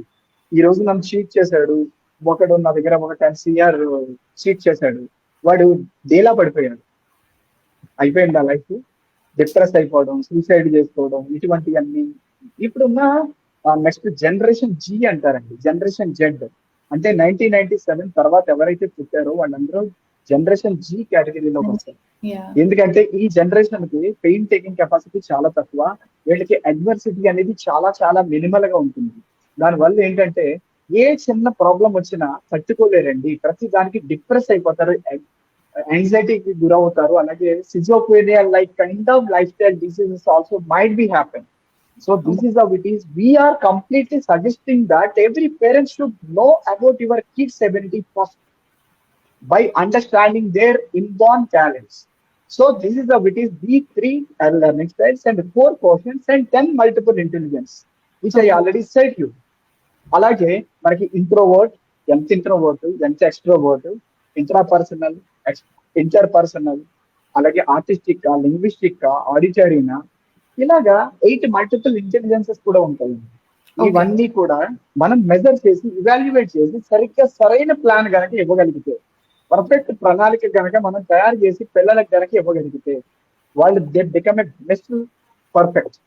Speaker 2: ఈ రోజు నన్ను చీట్ చేశాడు ఒకడు, నా దగ్గర ఒక 10 CR చీట్ చేశాడు, వాడు డేలా పడిపోయాడు, అయిపోయింది ఆ లైఫ్, డిప్రెస్ అయిపోవడం, సూసైడ్ చేసుకోవడం, ఇటువంటివన్నీ ఇప్పుడున్న నెక్స్ట్ జనరేషన్ జీ అంటారండి. జనరేషన్ జెడ్ అంటే 1997 తర్వాత ఎవరైతే పుట్టారో వాళ్ళందరూ జనరేషన్ జీ కేటగిరీలోకి వస్తారు. ఎందుకంటే ఈ జనరేషన్ కి పెయిన్ టేకింగ్ కెపాసిటీ చాలా తక్కువ, వీళ్ళకి అడ్వర్సిటీ అనేది చాలా చాలా మినిమల్ గా ఉంటుంది. దానివల్ల ఏంటంటే ఏ చిన్న ప్రాబ్లం వచ్చినా తట్టుకోలేరండి, ప్రతి దానికి డిప్రెస్ అయిపోతారు, యాంగ్జైటీకి గురవుతారు. అలాగే schizophrenia like kind of lifestyle diseases also might be happen. So this is how it is. We are completely suggesting that every parent should know about your kids' ability first by understanding their inborn talents. So this is how it is. These 3 learning styles and 4 quotients and 10 multiple intelligence, which I already said you. అలాగే మనకి introvert, ఎంత extrovert, intrapersonal, interpersonal, అలాగే artistic, linguistic, ఆడిటరీనా, ఇలాగా 8 multiple intelligences కూడా ఉంటాయి. ఇవన్నీ కూడా మనం మెజర్ చేసి ఇవాల్యుయేట్ చేసి సరిగ్గా సరైన ప్లాన్ కనుక ఇవ్వగలిగితే, పర్ఫెక్ట్ ప్రణాళిక కనుక మనం తయారు చేసి పిల్లలకు కనుక ఇవ్వగలిగితే వాళ్ళు they become a best perfect.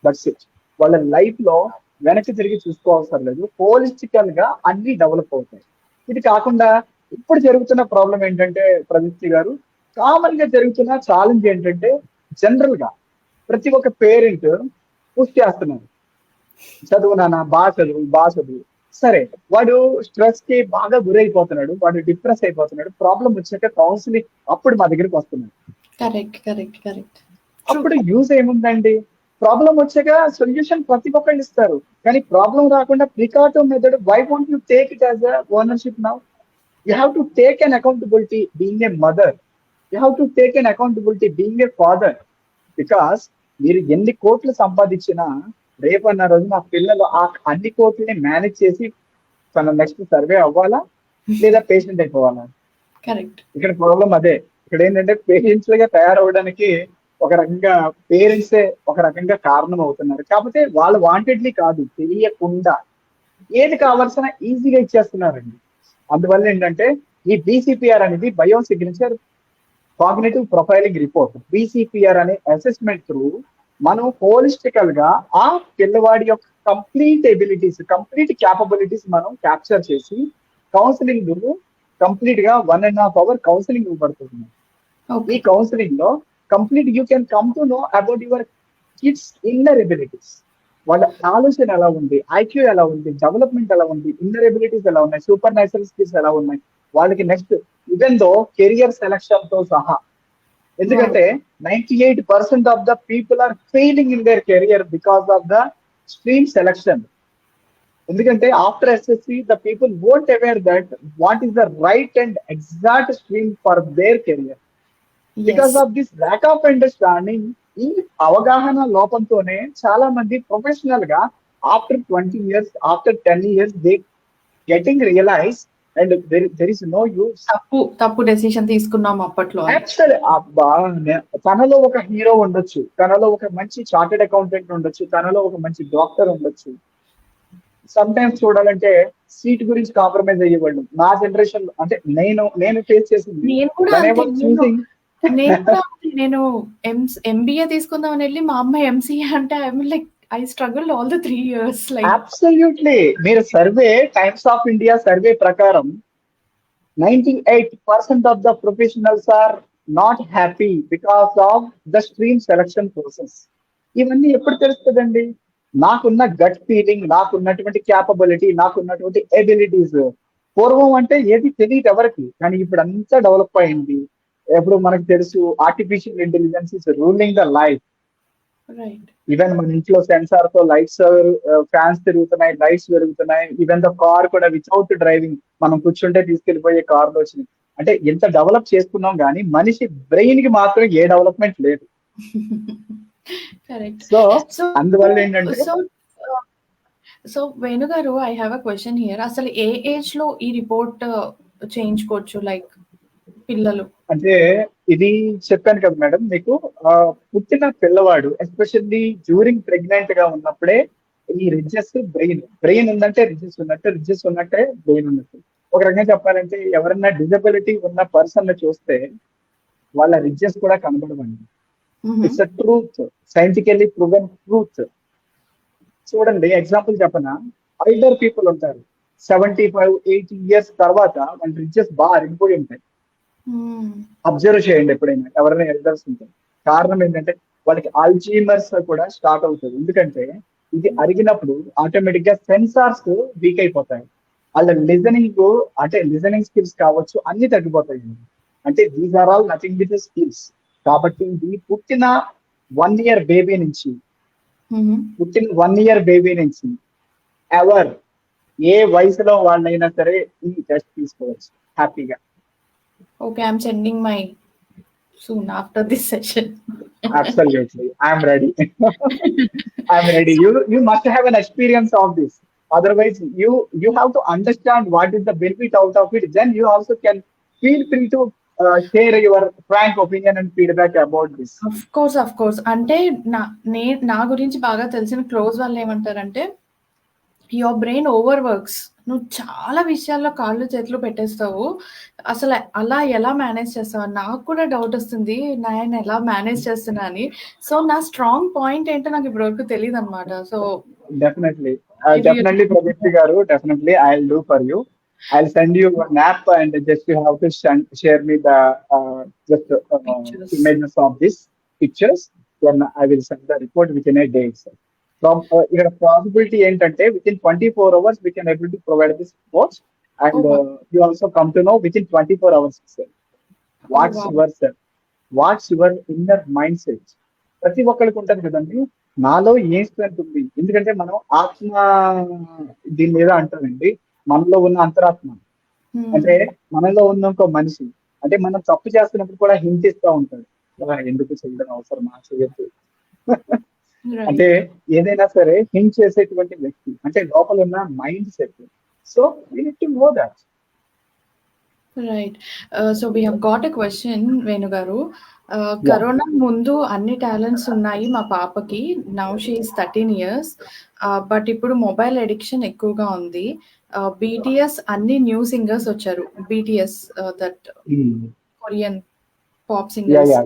Speaker 2: That's it. వాళ్ళ లైఫ్ లో వెనక్కి తిరిగి చూసుకోవాల్సిన లేదు, హోలిస్టికల్ గా అన్ని డెవలప్ అవుతాయి. ఇది కాకుండా ఇప్పుడు జరుగుతున్న ప్రాబ్లం ఏంటంటే ప్రదీప్తి గారు, కామన్ గా జరుగుతున్న ఛాలెంజ్ ఏంటంటే జనరల్ గా ప్రతి ఒక్క పేరెంట్ పుష్ చేస్తున్నారు, చదువు నాన్న, బాగా చదువు, సరే, వాడు స్ట్రెస్ కి బాగా గురైపోతున్నాడు, వాడు డిప్రెస్ అయిపోతున్నాడు, ప్రాబ్లం వచ్చాక కౌన్సిలింగ్ అప్పుడు మా దగ్గరికి వస్తున్నాడు.
Speaker 1: కరెక్ట్.
Speaker 2: అప్పుడు యూజ్ ఏముందండి? ప్రాబ్లం వచ్చాక సొల్యూషన్ ప్రతి ఒక్కళ్ళు ఇస్తారు, కానీ ప్రాబ్లం రాకుండా precautive method, why want you take it as a ownership now? You have to take an accountability being a mother, you have to take an accountability being a father. Because మీరు ఎన్ని కోట్లు సంపాదించినా రేపన్న రోజు మా పిల్లలు ఆ అన్ని కోట్లని మేనేజ్ చేసి తన నెక్స్ట్ సర్వే అవ్వాలా లేదా పేషెంట్ అయిపోవాలా?
Speaker 1: కరెక్ట్.
Speaker 2: ఇక్కడ ప్రాబ్లం అదే. ఇక్కడ ఏంటంటే పేరెంట్స్ గా తయారవడానికి ఒక రకంగా పేరెంట్సే ఒక రకంగా కారణం అవుతున్నారు. కాకపోతే వాళ్ళు వాంటెడ్లీ కాదు, తెలియకుండా ఏది కావాల్సిన ఈజీగా ఇచ్చేస్తున్నారండి. అందువల్ల ఏంటంటే ఈ బీసీపీఆర్ అనేది bio signature cognitive profiling report, BCPR అనే అసెస్మెంట్ త్రూ మనం హోలిస్టికల్ గా ఆ పిల్లవాడి యొక్క కంప్లీట్ ఎబిలిటీస్, కంప్లీట్ క్యాపబిలిటీస్ మనం క్యాప్చర్ చేసి కౌన్సిలింగ్ కంప్లీట్ గా 1.5 hour కౌన్సిలింగ్ ఇవ్వబడుతుంది. ఈ కౌన్సిలింగ్ లో complete you can come to know about your kids inner abilities. వాళ్ళ ఆలోచన ఎలా ఉంది, ఐక్యూ ఎలా ఉంది, డెవలప్మెంట్ ఎలా ఉంది, ఇన్నర్ ఎబిలిటీస్ ఎలా ఉన్నాయి, సూపర్ న్యాచురల్ స్కిల్స్ ఎలా ఉన్నాయి, వాళ్ళకి next even though career selection తో సహా. ఎందుకంటే 98% of the people are failing in their career because of the stream selection. ఎందుకంటే after SSC the people won't aware that what is the right and exact stream for their career. Because of this lack of understanding, ఈ అవగాహన లోపంతోనే చాలా మంది professional గా after 20 years, after 10 years they getting realise and there is no use.
Speaker 1: తప్పు decision తీసుకున్నాం అప్పట్లో.
Speaker 2: Actually అబ్బా, తనలో ఒక హీరో ఉండొచ్చు, తనలో ఒక మంచి చార్టెడ్ అకౌంటెంట్ ఉండొచ్చు, తనలో ఒక మంచి డాక్టర్ ఉండొచ్చు. సమ్ టైమ్స్ చూడాలంటే సీట్ గురించి కాంప్రమైజ్ అయ్యేవాళ్ళు. నా జనరేషన్ అంటే నేను ఫేస్ చేసింది.
Speaker 1: నేను ఎంబీఏ తీసుకుందామని వెళ్ళి మా అమ్మ ఎంసీఏ అంటే like I struggle all the 3 years. Like
Speaker 2: absolutely. మీరు survey, Times of India survey ప్రకారం 98% of the professionals are not happy because of the stream selection process. ఇవన్నీ ఎప్పుడు తెలుస్తుందండి? నాకున్న గట్ ఫీలింగ్, నాకున్నటువంటి క్యాపబిలిటీ, నాకున్నటువంటి ఎబిలిటీస్. పూర్వం అంటే ఏది తెలియదు ఎవరికి, కానీ ఇప్పుడు అంతా డెవలప్ అయింది. ఎప్పుడు మనకు తెలుసు artificial intelligence is ruling the life. Even మన ఇంట్లో సెన్సార్ తో లైట్స్, ఫ్యాన్స్ తిరుగుతున్నాయి, లైట్స్ పెరుగుతున్నాయి. ఈవెన్ ద కార్ కూడా వితౌట్ డ్రైవింగ్ మనం కూర్చుంటే తీసుకెళ్లిపోయే కార్లు వచ్చినాయి. అంటే ఎంత డెవలప్ చేసుకున్నాం కానీ మనిషి బ్రెయిన్ కి మాత్రం ఏ డెవలప్మెంట్ లేదు. సో అందువల్ల ఏంటంటే
Speaker 1: సో వేణు గారు, I have a question here. అసలు ఏ ఏజ్ లో ఈ రిపోర్ట్ చేయించుకోవచ్చు? లైక్ పిల్లలు
Speaker 2: అంటే ఇది చెప్పాను కదా మేడం మీకు, పుట్టిన పిల్లవాడు ఎస్పెషల్లీ డ్యూరింగ్ ప్రెగ్నెంట్ గా ఉన్నప్పుడే ఈ రిడ్జెస్, బ్రెయిన్ ఉందంటే రిడ్జెస్ ఉన్నట్టే, రిడ్జెస్ ఉన్నట్టే బ్రెయిన్ ఉన్నట్టు. ఒక రకంగా చెప్పాలంటే ఎవరైనా డిజబిలిటీ ఉన్న పర్సన్ చూస్తే వాళ్ళ రిడ్జెస్ కూడా కనబడవండి. It's a truth, scientifically proven truth. చూడండి, ఎగ్జాంపుల్ చెప్పనా, ఎల్డర్ పీపుల్ ఉంటారు 75-80 years తర్వాత వాళ్ళ రిడ్జెస్ బాగా అరిగిపోయి ఉంటాయి. అబ్జర్వ్ చేయండి ఎప్పుడైనా ఎవరైనా ఎల్డర్స్ ఉంటారు. కారణం ఏంటంటే వాళ్ళకి అల్జీమర్స్ కూడా స్టార్ట్ అవుతుంది. ఎందుకంటే ఇది అరిగినప్పుడు ఆటోమేటిక్ గా సెన్సార్స్ వీక్ అయిపోతాయి. వాళ్ళ లిజనింగ్ స్కిల్స్ కావచ్చు, అన్ని తగ్గిపోతాయి. అంటే these are all nothing with skills. కాబట్టి ఇది పుట్టిన 1 year బేబీ నుంచి ఎవర్ ఏ వయసులో వాళ్ళైనా సరే ఈ టెస్ట్ తీసుకోవచ్చు హ్యాపీగా.
Speaker 1: Okay, I'm sending my soon after this session.
Speaker 2: Absolutely, I'm ready. I'm ready. You must have an experience of this. Otherwise, you have to understand what is the benefit out of it. Then you also can feel free to share your frank opinion and feedback about this.
Speaker 1: Of course. అంటే నా గురించి బాగా తెలిసిన close వాళ్ళు ఏమంటారంటే, your brain over works. నువ్వు చాలా విషయాల్లో కాళ్ళు చేతులు పెట్టేస్తావు. అసలు అలా ఎలా మేనేజ్ చేస్తావు? నాకు కూడా డౌట్ వస్తుంది, నేను ఎలా మేనేజ్ చేస్తున్నా అని. సో నా స్ట్రాంగ్ పాయింట్ ఏంటో నాకు ఇప్పటివరకు తెలియదు అనమాట. సో
Speaker 2: డెఫినెట్లీ ప్రదీప్తి గారు, definitely I will do for you. I'll send you an app and just you have to share me the images of these pictures. Then I will send the report within a day itself. ఇక్కడ possibility ఏంటంటే with in 24 hours we can able to provide this coach
Speaker 1: Oh,
Speaker 2: and
Speaker 1: wow.
Speaker 2: you also come to know within 24 hours itself.
Speaker 1: Oh,
Speaker 2: What's
Speaker 1: wow.
Speaker 2: yourself? What's your inner mind set. ప్రతి ఒక్కరికి ఉంటుంది కదండి, నాలో ఏం strength ఉంది. ఎందుకంటే మనం ఆత్మ దీని మీద అంటారండి, మనలో ఉన్న అంతరాత్మ. అంటే మనలో ఉన్న ఇంకో మనిషి, అంటే మనం తప్పు చేస్తున్నప్పుడు కూడా హింసిస్తూ ఉంటాడు, ఎందుకు చేయడం అవసరమా, చేయొద్దు. అంటే ఏదైనా సరే హింట్ చేసేటువంటి వ్యక్తి అంటే లోపల ఉన్న mind set. So we need to know that.
Speaker 1: Right. So we have got a question Venu గారు. కరోనా ముందు అన్ని టాలెంట్స్ ఉన్నాయి మా పాపకి. Now she is 13 years. But ఇప్పుడు మొబైల్ అడిక్షన్ ఎక్కువగా ఉంది. BTS అన్ని న్యూ సింగర్స్ వచ్చారు. BTS that Korean pop singers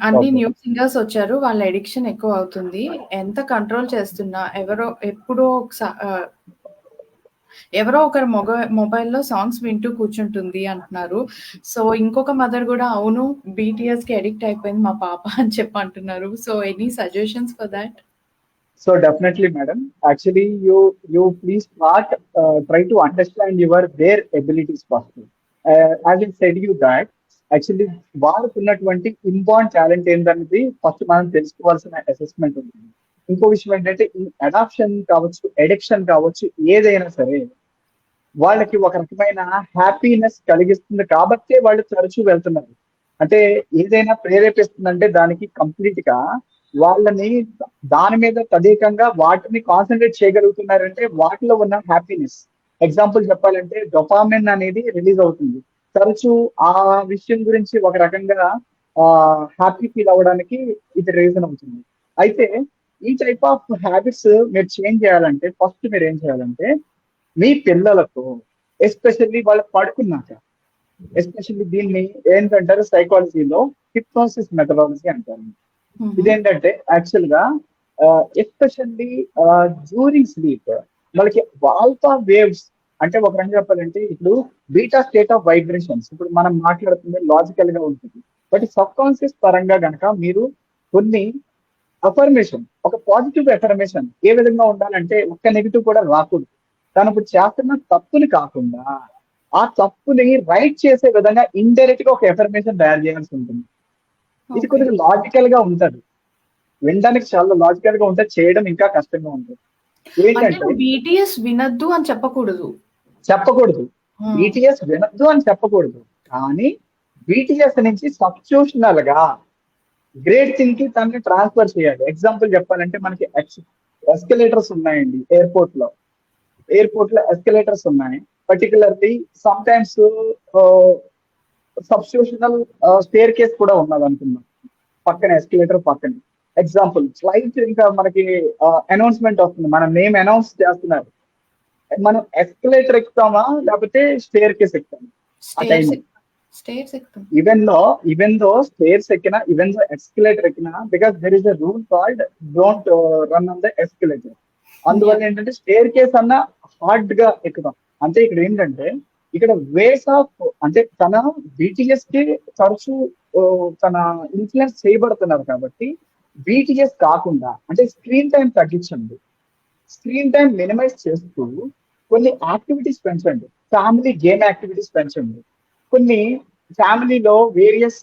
Speaker 1: అన్ని న్యూ సింగర్స్ వచ్చారు. వాళ్ళ అడిక్షన్ ఎక్కువ అవుతుంది. ఎంత కంట్రోల్ చేస్తున్నా ఎవరో ఒకరు మొబైల్లో సాంగ్స్ వింటూ కూర్చుంటుంది అంటున్నారు. సో ఇంకొక మదర్ కూడా అవును BTS కి అడిక్ట్ అయిపోయింది మా పాప అని చెప్పి అంటున్నారు. So any suggestions for that?
Speaker 2: So definitely, madam. Actually, you please start try to understand their abilities first. As I said you that actually వాళ్ళకు ఉన్నటువంటి ఇన్బార్న్ టాలెంట్ ఏంటనేది ఫస్ట్ మనం తెలుసుకోవాల్సిన అసెస్మెంట్ ఉంది. ఇంకో విషయం ఏంటంటే ఈ అడాప్షన్ కావచ్చు, ఎడిక్షన్ కావచ్చు, ఏదైనా సరే వాళ్ళకి ఒక రకమైన హ్యాపీనెస్ కలిగిస్తుంది కాబట్టి వాళ్ళు తరచూ వెళ్తున్నారు. అంటే ఏదైనా ప్రేరేపిస్తుందంటే దానికి కంప్లీట్ గా వాళ్ళని దాని మీద తదేకంగా వాటిని కాన్సన్ట్రేట్ చేయగలుగుతున్నారంటే వాటిలో ఉన్న హ్యాపీనెస్. ఎగ్జాంపుల్ చెప్పాలంటే డొపామిన్ అనేది రిలీజ్ అవుతుంది. తరచూ ఆ విషయం గురించి ఒక రకంగా హ్యాపీ ఫీల్ అవ్వడానికి ఇది రీజన్ అవుతుంది. అయితే ఈ టైప్ ఆఫ్ హ్యాబిట్స్ మీరు చేంజ్ చేయాలంటే ఫస్ట్ మీరు ఏం చేయాలంటే మీ పిల్లలకు ఎస్పెషల్లీ వాళ్ళు పడుకున్నాక, ఎస్పెషల్లీ దీన్ని ఏంటంటారు సైకాలజీలో హిప్నోసిస్ మెథడాలజీ అంటారు. ఇదేంటంటే యాక్చువల్ గా ఎస్పెషల్లీ డ్యూరింగ్ స్లీప్ వాళ్ళకి ఆల్ఫా వేవ్స్ అంటే ఒక రకంగా చెప్పాలంటే ఇప్పుడు బీటా స్టేట్ ఆఫ్ వైబ్రేషన్స్ ఇప్పుడు మనం మాట్లాడుతుంది లాజికల్ గా ఉంటుంది. బట్ సబ్ కాన్షియస్ పరంగా కనుక మీరు కొన్ని అఫర్మేషన్, ఒక పాజిటివ్ అఫర్మేషన్ ఏ విధంగా ఉండాలంటే ఒక్క నెగిటివ్ కూడా రాకూడదు. తను ఇప్పుడు చేస్తున్న తప్పుని కాకుండా ఆ తప్పుని రైట్ చేసే విధంగా ఇండైరెక్ట్ గా ఒక ఎఫర్మేషన్ తయారు చేయాల్సి ఉంటుంది. ఇది కొద్దిగా లాజికల్ గా ఉంటది, వినడానికి చాలా లాజికల్ గా ఉంటే చేయడం ఇంకా కష్టంగా ఉంటుంది. ఏంటంటే
Speaker 1: BTS వినద్దు అని చెప్పకూడదు.
Speaker 2: BTS వినద్దు అని చెప్పకూడదు, కానీ BTS నుంచి సబ్స్టిట్యూషనల్ గా గ్రేట్ థింగ్ కి తనని ట్రాన్స్ఫర్ చేయాలి. ఎగ్జాంపుల్ చెప్పాలంటే మనకి ఎస్కలేటర్స్ ఉన్నాయండి ఎయిర్పోర్ట్ లో ఎస్కలేటర్స్ ఉన్నాయి. Particularly sometimes substitutional staircase కూడా ఉన్నది అనుకున్నాం పక్కన, ఎస్కలేటర్ పక్కన. ఎగ్జాంపుల్ ఫ్లైట్ ఇంకా మనకి అనౌన్స్మెంట్ వస్తుంది, మన నేమ్ అనౌన్స్ చేస్తున్నారు, మనం ఎస్కలేటర్ ఎక్కుతామా లేకపోతే స్టేర్ కేస్ ఎక్కుతామా? ఈవెన్ దో స్టేర్స్ ఎక్కినా, ఈవెన్ దో ఎస్కలేటర్ ఎక్కినా, because there is a rule called don't run on the escalator. అందువల్ల ఏంటంటే స్టేర్ కేస్ అన్న హార్డ్ గా ఎక్కుతాం. అంటే ఇక్కడ ఏంటంటే ఇక్కడ వేస్ ఆఫ్ అంటే తన BTS కి తరచూ తన ఇన్ఫ్లుయెన్స్ చేయబడుతున్నారు కాబట్టి BTS కాకుండా అంటే స్క్రీన్ టైం తగ్గించండి, స్క్రీన్ టైం మినిమైజ్ చేస్తూ కొన్ని యాక్టివిటీస్ పెంచండి, ఫ్యామిలీ గేమ్ యాక్టివిటీస్ పెంచండి, కొన్ని ఫ్యామిలీలో వేరియస్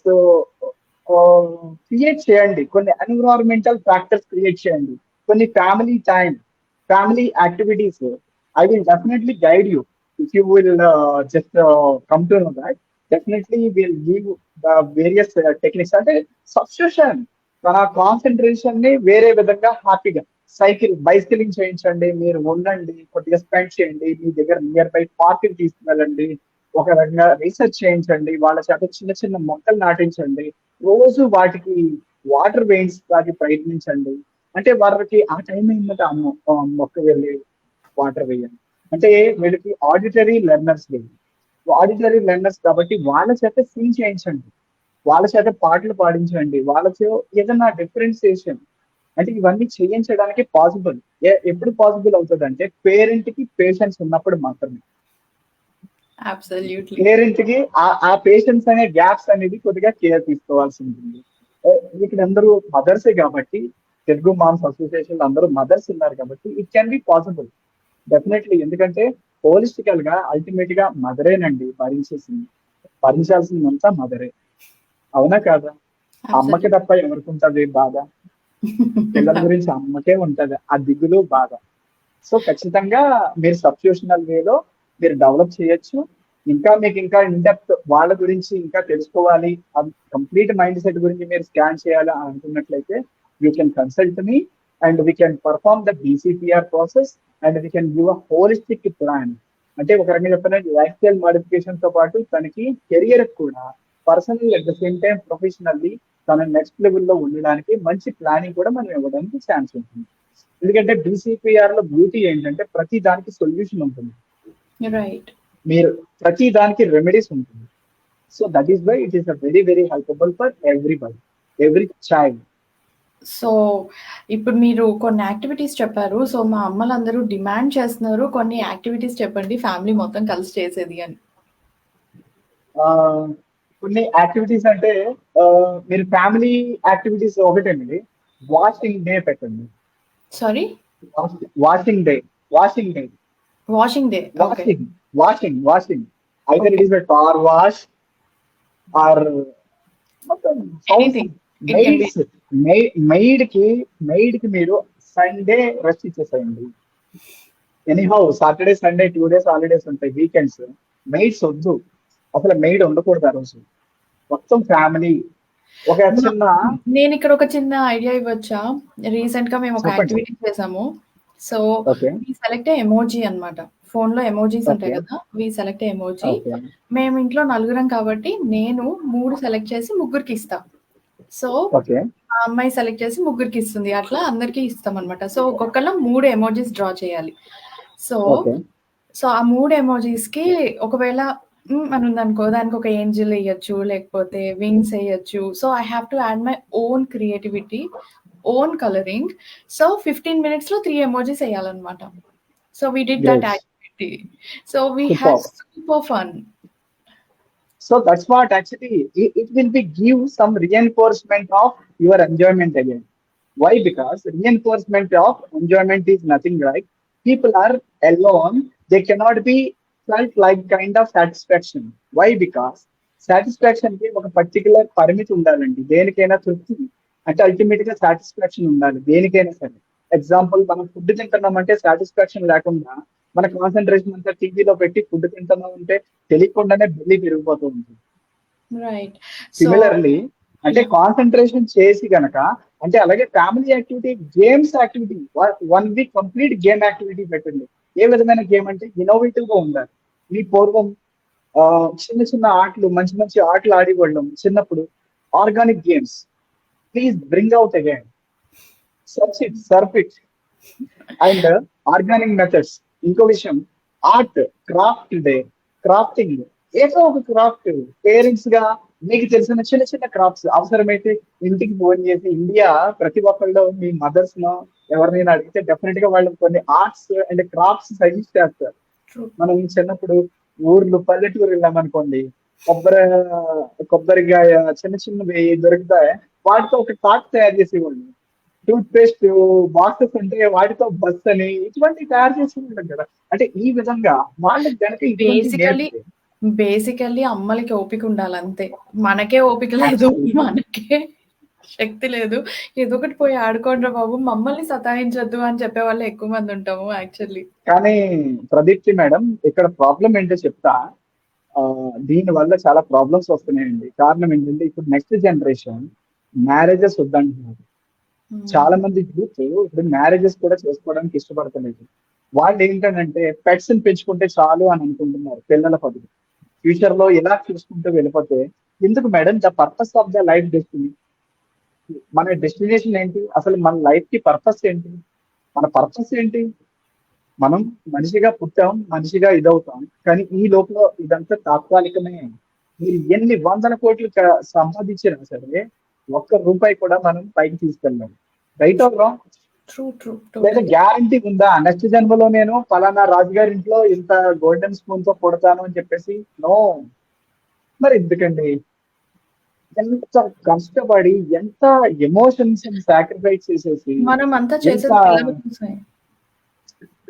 Speaker 2: క్రియేట్ చేయండి, కొన్ని ఎన్విరాన్మెంటల్ ఫ్యాక్టర్స్ క్రియేట్ చేయండి, కొన్ని family time, family activities. I will definitely guide you if you will just come to know that. Definitely we'll give the various techniques. అంటే substitution మన concentration ని వేరే విధంగా హ్యాపీగా బైసికలింగ్ చేయించండి, మీరు ఉండండి, కొద్దిగా స్పెండ్ చేయండి, మీ దగ్గర నియర్ బై పార్క్ తీసుకువెళ్ళండి, ఒక రకంగా రీసెర్చ్ చేయించండి, వాళ్ళ చేత చిన్న చిన్న మొక్కలు నాటించండి, రోజు వాటికి వాటర్ వేయించడానికి ప్రయత్నించండి. అంటే వాళ్ళకి ఆ టైం ఏంటంటే మొక్క వెళ్ళి వాటర్ వేయండి. అంటే వీళ్ళకి ఆడిటరీ లెర్నర్స్ కాబట్టి వాళ్ళ చేత సింగ్ చేయించండి, వాళ్ళ చేత పాటలు పాడించండి, వాళ్ళతో ఏదైనా డిఫరెన్సియేషన్. అంటే ఇవన్నీ చేయించడానికి పాసిబుల్ ఎప్పుడు పాసిబుల్ అవుతుంది అంటే పేరెంట్ కి పేషెన్స్ ఉన్నప్పుడు మాత్రమే. పేరెంట్ కి ఆ పేషెన్స్ అనే గ్యాప్స్ అనేది కొద్దిగా కేర్ తీసుకోవాల్సి ఉంటుంది. ఇక్కడ అందరూ మదర్సే కాబట్టి తెలుగు మామ్స్ అసోసియేషన్ అందరూ మదర్స్ ఉన్నారు కాబట్టి it can be possible definitely. ఎందుకంటే హోలిస్టికల్ గా అల్టిమేట్ గా మదరేనండి భరించాల్సిందంతా మదరే. అవునా కాదా? అమ్మకి తప్ప ఎవరికి ఉంటది బాధ? పిల్లల గురించి అమ్మకే ఉంటది ఆ దిగులు బాధ. సో ఖచ్చితంగా మీరు సబ్స్టిట్యూషనల్ వేలో మీరు డెవలప్ చేయొచ్చు. ఇంకా మీకు ఇంకా ఇన్డెప్త్ వాళ్ళ గురించి ఇంకా తెలుసుకోవాలి, కంప్లీట్ మైండ్ సెట్ గురించి మీరు స్కాన్ చేయాలి అని అనుకున్నట్లయితే you can consult me and we can perform the BCPR process and we can give a holistic plan. అంటే ఒక రకంగా చెప్పాలంటే లైఫ్ స్టైల్ మోడిఫికేషన్ తో పాటు తనకి కెరియర్ కూడా personal at the same time professionally తన నెక్స్ట్ లెవెల్లో ఉండడానికి మంచి ప్లానింగ్ కూడా మనం ఇవ్వడానికి ఛాన్స్ ఉంటుంది. ఎందుకంటే బీసీపీఆర్ లో బ్యూటీ ఏంటంటే ప్రతి దానికి సొల్యూషన్ ఉంటుంది,
Speaker 1: రైట్.
Speaker 2: మీరు ప్రతి దానికి రెమెడీస్ ఉంటుంది. So that is why it is a very very helpable for everybody, every child.
Speaker 1: So ఇప్పుడు మీరు కొన్ని యాక్టివిటీస్ చెప్పారు. సో మా అమ్మలందరూ డిమాండ్ చేస్తున్నారు కొన్ని యాక్టివిటీస్ చెప్పండి ఫ్యామిలీ మొత్తం కలిసి చేసేది అని.
Speaker 2: కొన్ని యాక్టివిటీస్ అంటే మీరు ఫ్యామిలీ యాక్టివిటీస్ ఒకటేనండి, వాషింగ్ డే పెట్టండి.
Speaker 1: Sorry,
Speaker 2: washing day. Washing day
Speaker 1: washing day. Okay.
Speaker 2: Washing either it is a car wash or
Speaker 1: Anything. It can be.
Speaker 2: Maid కి మీరు సండే రెస్ట్ ఇచ్చేసేయండి. Anyhow Saturday Sunday 2 days holidays ఉంటాయి, weekends. Maids వద్దు, అసలు maid ఉండకూడదు ఆ రోజు. మొత్తం ఫ్యామిలీ ఒక చిన్న
Speaker 1: నేను ఇక్కడ ఒక చిన్న ఐడియా ఇవ్వచ్చా? రీసెంట్ గా మేము ఒక
Speaker 2: చెప్పండి.
Speaker 1: యాక్టివిటీ చేసాము. So
Speaker 2: okay
Speaker 1: we select emoji అన్నమాట. ఫోన్ లో ఎమోజీస్ ఉంటాయి
Speaker 2: Okay.
Speaker 1: కదా, వి సెలెక్ట్ ఎమోజీ.
Speaker 2: ఓకే
Speaker 1: మేము ఇంట్లో నలుగురం కాబట్టి నేను 3 సెలెక్ట్ చేసి ముగ్గురికి ఇస్తా. సో
Speaker 2: ఓకే
Speaker 1: ఆ అమ్మాయి సెలెక్ట్ చేసి ముగ్గురికి ఇస్తుంది, అట్లా అందరికి ఇస్తాం అనమాట. సో ఒక్కొక్కళ్ళం 3 ఎమోజీస్ డ్రా చేయాలి. సో
Speaker 2: ఓకే
Speaker 1: సో ఆ 3 ఎమోజీస్ కి ఒకవేళ అని ఉందనుకో, దానికి ఒక ఏంజిల్ వేయొచ్చు, లేకపోతే వింగ్స్ వేయొచ్చు. So I have to add my own creativity, own colouring. So 15 minutes లో 3 ఎమోజీస్ వేయాలన్నమాట. So we did that
Speaker 2: Yes.
Speaker 1: Activity. So we had super fun.
Speaker 2: So that's what actually it will be give some reinforcement of your enjoyment again. Why? Because reinforcement of enjoyment is nothing like people are alone, they cannot be felt like kind of satisfaction. Why? Because satisfaction కి ఒక particular పరిమితి ఉండాలండి. దేనికైనా తృప్తి అంటే ultimate గా satisfaction ఉండాలి దేనికైనా సరే. ఎగ్జాంపుల్, మనం ఫుడ్ తింటున్నామంటే సాటిస్ఫాక్షన్ లేకుండా మన కాన్సన్ట్రేషన్ అంతా టీవీలో పెట్టి ఫుడ్ తింటున్నాం అంటే తెలియకుండానే బెల్లి పెరిగిపోతూ ఉంటుంది.
Speaker 1: రైట్. సో
Speaker 2: సిమిలర్లీ అంటే కాన్సన్ట్రేషన్ చేసి గనక అంటే అలాగే family activity, games activity, 1 week complete game activity పెట్టండి. ఏ విధమైన గేమ్ అంటే ఇన్నోవేటివ్ గా ఉండాలి. మీ పూర్వం చిన్న చిన్న ఆటలు, మంచి మంచి ఆటలు ఆడేవాళ్ళం చిన్నప్పుడు. Organic games please bring out again, Surf it and organic methods. ఇంకో విషయం, ఆర్ట్, క్రాఫ్ట్ డే, క్రాఫ్టింగ్, ఏదో ఒక క్రాఫ్ట్ పేరెంట్స్ గా మీకు తెలిసిన చిన్న చిన్న క్రాఫ్ట్స్. అవసరమైతే ఇంటికి ఫోన్ చేసి ఇండియా ప్రతి ఒక్కళ్ళు మీ మదర్స్ నో ఎవరినైనా అడిగితే డెఫినెట్ గా వాళ్ళు కొన్ని ఆర్ట్స్ అండ్ క్రాఫ్ట్స్ సజెస్ట్ చేస్తారు. మనం చిన్నప్పుడు ఊర్లు పల్లెటూరు వెళ్ళామనుకోండి, కొబ్బరికాయ చిన్న చిన్నవి దొరుకుతాయి, వాటితో ఒక కార్ట్ తయారు చేసేవాళ్ళు. టూత్ పేస్ట్ బాక్సెస్ ఉంటే వాటితో బస్ అని ఇటువంటి తయారు చేసి ఉంటాం కదా. అంటే ఈ విధంగా వాళ్ళకి కనుక
Speaker 1: బేసికల్లీ అమ్మలకి ఓపిక ఉండాలి అంతే. మనకే ఓపిక లేదు, మనకే శక్తి లేదు. ఏదో ఒకటి పోయి ఆడుకోండి బాబు, మమ్మల్ని సతాయించొద్దు అని చెప్పే వాళ్ళు ఎక్కువ మంది ఉంటాము యాక్చువల్లీ.
Speaker 2: కానీ ప్రదీప్తి మేడం, ఇక్కడ ప్రాబ్లం ఏంటో చెప్తా. దీని వల్ల చాలా ప్రాబ్లమ్స్ వస్తున్నాయండి. కారణం ఏంటంటే ఇప్పుడు నెక్స్ట్ జనరేషన్ మ్యారేజెస్ వద్దంటున్నారు. చాలా మంది యూత్ ఇప్పుడు మ్యారేజెస్ కూడా చేసుకోవడానికి ఇష్టపడతలేదు. వాళ్ళు ఏంటంటే పెట్స్ ని పెంచుకుంటే చాలు అని అనుకుంటున్నారు పిల్లల పద్ధతి. ఫ్యూచర్ లో ఇలా చూసుకుంటూ వెళ్ళిపోతే ఎందుకు madam? The purpose of the life destiny, మన డెస్టినేషన్ ఏంటి? అసలు మన లైఫ్ కి పర్పస్ ఏంటి? మన పర్పస్ ఏంటి? మనం మనిషిగా పుట్టాం, మనిషిగా ఇదవుతాం, కానీ ఈ లోపల ఇదంతా తాత్కాలికమే. మీరు ఎన్ని 100 కోట్లు సంపాదించినా సరే ₹1 కూడా మనం పైకి తీసుకెళ్ళాం. Right or wrong? లేదా గ్యారంటీ ఉందా నెక్స్ట్ జన్మలో నేను ఫలానా రాజుగారి ఇంట్లో ఇంత గోల్డెన్ స్పూన్ తో కొడతాను అని చెప్పేసి? నో. మరి ఎందుకండి? ఎంత కష్టపడి ఎంత ఎమోషన్స్ సాక్రిఫైస్ చేసేసి
Speaker 1: మనం అంతా
Speaker 2: ఎంత
Speaker 1: చేసేది పిల్లల కోసమే.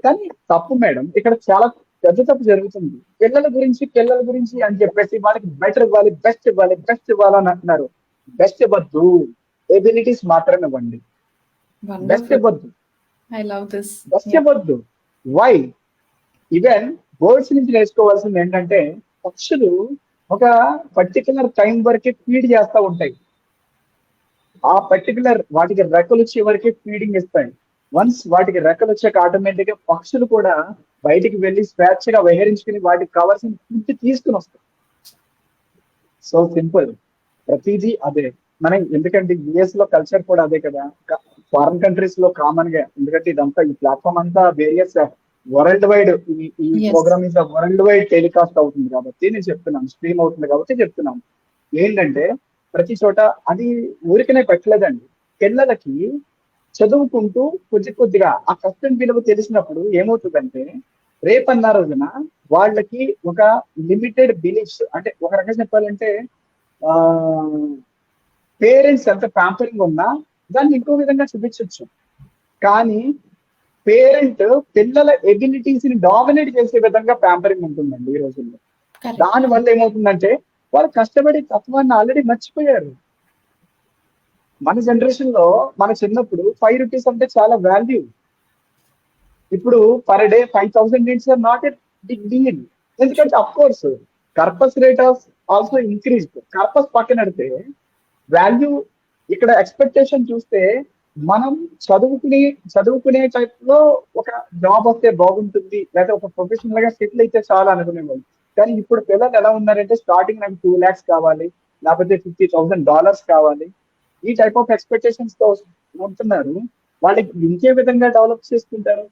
Speaker 2: కానీ తప్పు మేడం, ఇక్కడ చాలా పెద్ద తప్పు జరుగుతుంది. పిల్లల గురించి అని చెప్పేసి వాళ్ళకి బెటర్ ఇవ్వాలి, బెస్ట్ ఇవ్వాలని అంటున్నారు. బెస్ట్ ఇవ్వద్దు, ఎబిలిటీస్ మాత్రమే ఇవ్వండి. Best
Speaker 1: wonderful.
Speaker 2: ఇవ్వద్దు,
Speaker 1: ఐ లవ్ దిస్.
Speaker 2: బెస్ట్ ఇవ్వద్దు. వై? ఈవెన్ బర్డ్స్ నుంచి నేర్చుకోవాల్సింది ఏంటంటే, పక్షులు ఒక పర్టికులర్ టైం వరకే ఫీడ్ చేస్తూ ఉంటాయి. ఆ పర్టికులర్ వాటికి రెక్కలు వచ్చే వరకే ఫీడింగ్ ఇస్తాయి. వన్స్ వాటికి రెక్కలు వచ్చాక ఆటోమేటిక్ గా పక్షులు కూడా బయటికి వెళ్ళి స్వేచ్ఛగా విహరించుకుని వాటికి కావాల్సిన ఫుడ్ తీసుకుని వస్తాయి. సో సింపుల్, ప్రతిదీ అదే. మనం ఎందుకంటే యుఎస్ లో కల్చర్ కూడా అదే కదా, ఫారిన్ కంట్రీస్ లో కామన్ గా, ఎందుకంటే ఇదంతా ఈ ప్లాట్ఫామ్ అంతా వేరియస్ వరల్డ్ వైడ్, ఈ
Speaker 1: Yes.
Speaker 2: Programme is world wide telecast అవుతుంది కాబట్టి నేను చెప్తున్నాను, స్ట్రీమ్ అవుతుంది కాబట్టి చెప్తున్నాను. ఏంటంటే ప్రతి చోట అది ఊరికనే పెట్టలేదండి. పిల్లలకి చదువుకుంటూ కొద్దిగా ఆ కష్టం విలువ తెలిసినప్పుడు ఏమవుతుందంటే, రేపన్న రోజున వాళ్ళకి ఒక లిమిటెడ్ బిలీఫ్స్, అంటే ఒక రకంగా చెప్పాలంటే ఆ పేరెంట్స్ ఎంత ప్యాంపరింగ్ ఉన్నా దాన్ని ఇంకో విధంగా చూపించవచ్చు. కానీ పేరెంట్ పిల్లల ఎబిలిటీస్ ని డామినేట్ చేసే విధంగా ప్యాంపరింగ్ ఉంటుందండి ఈ రోజుల్లో.
Speaker 1: కరెక్ట్.
Speaker 2: దాని వల్ల ఏమవుతుందంటే వాళ్ళు కష్టపడే తత్వాన్ని ఆల్రెడీ మర్చిపోయారు. మన జనరేషన్ లో మన చిన్నప్పుడు 5 రూపీస్ అంటే చాలా వాల్యూ. ఇప్పుడు per day 5,000 needs are not a big deal. ఎందుకంటే of course corpus rate of also increase. Corpus పక్కన పెడితే వాల్యూ, ఇక్కడ ఎక్స్పెక్టేషన్ చూస్తే మనం చదువుకునే టైప్ లో ఒక జాబ్ వస్తే బాగుంటుంది, లేదా ఒక ప్రొఫెషనల్ గా సెటిల్ అయితే చాలా అనుకునేవాళ్ళు. కానీ ఇప్పుడు పిల్లలు ఎలా ఉన్నారంటే, స్టార్టింగ్ నాకు 2 lakhs కావాలి, లేకపోతే $50,000 కావాలి, ఈ టైప్ ఆఫ్ ఎక్స్పెక్టేషన్స్ తో ఉంటున్నారు. వాళ్ళకి ఇంకే విధంగా డెవలప్ చేసుకుంటారు?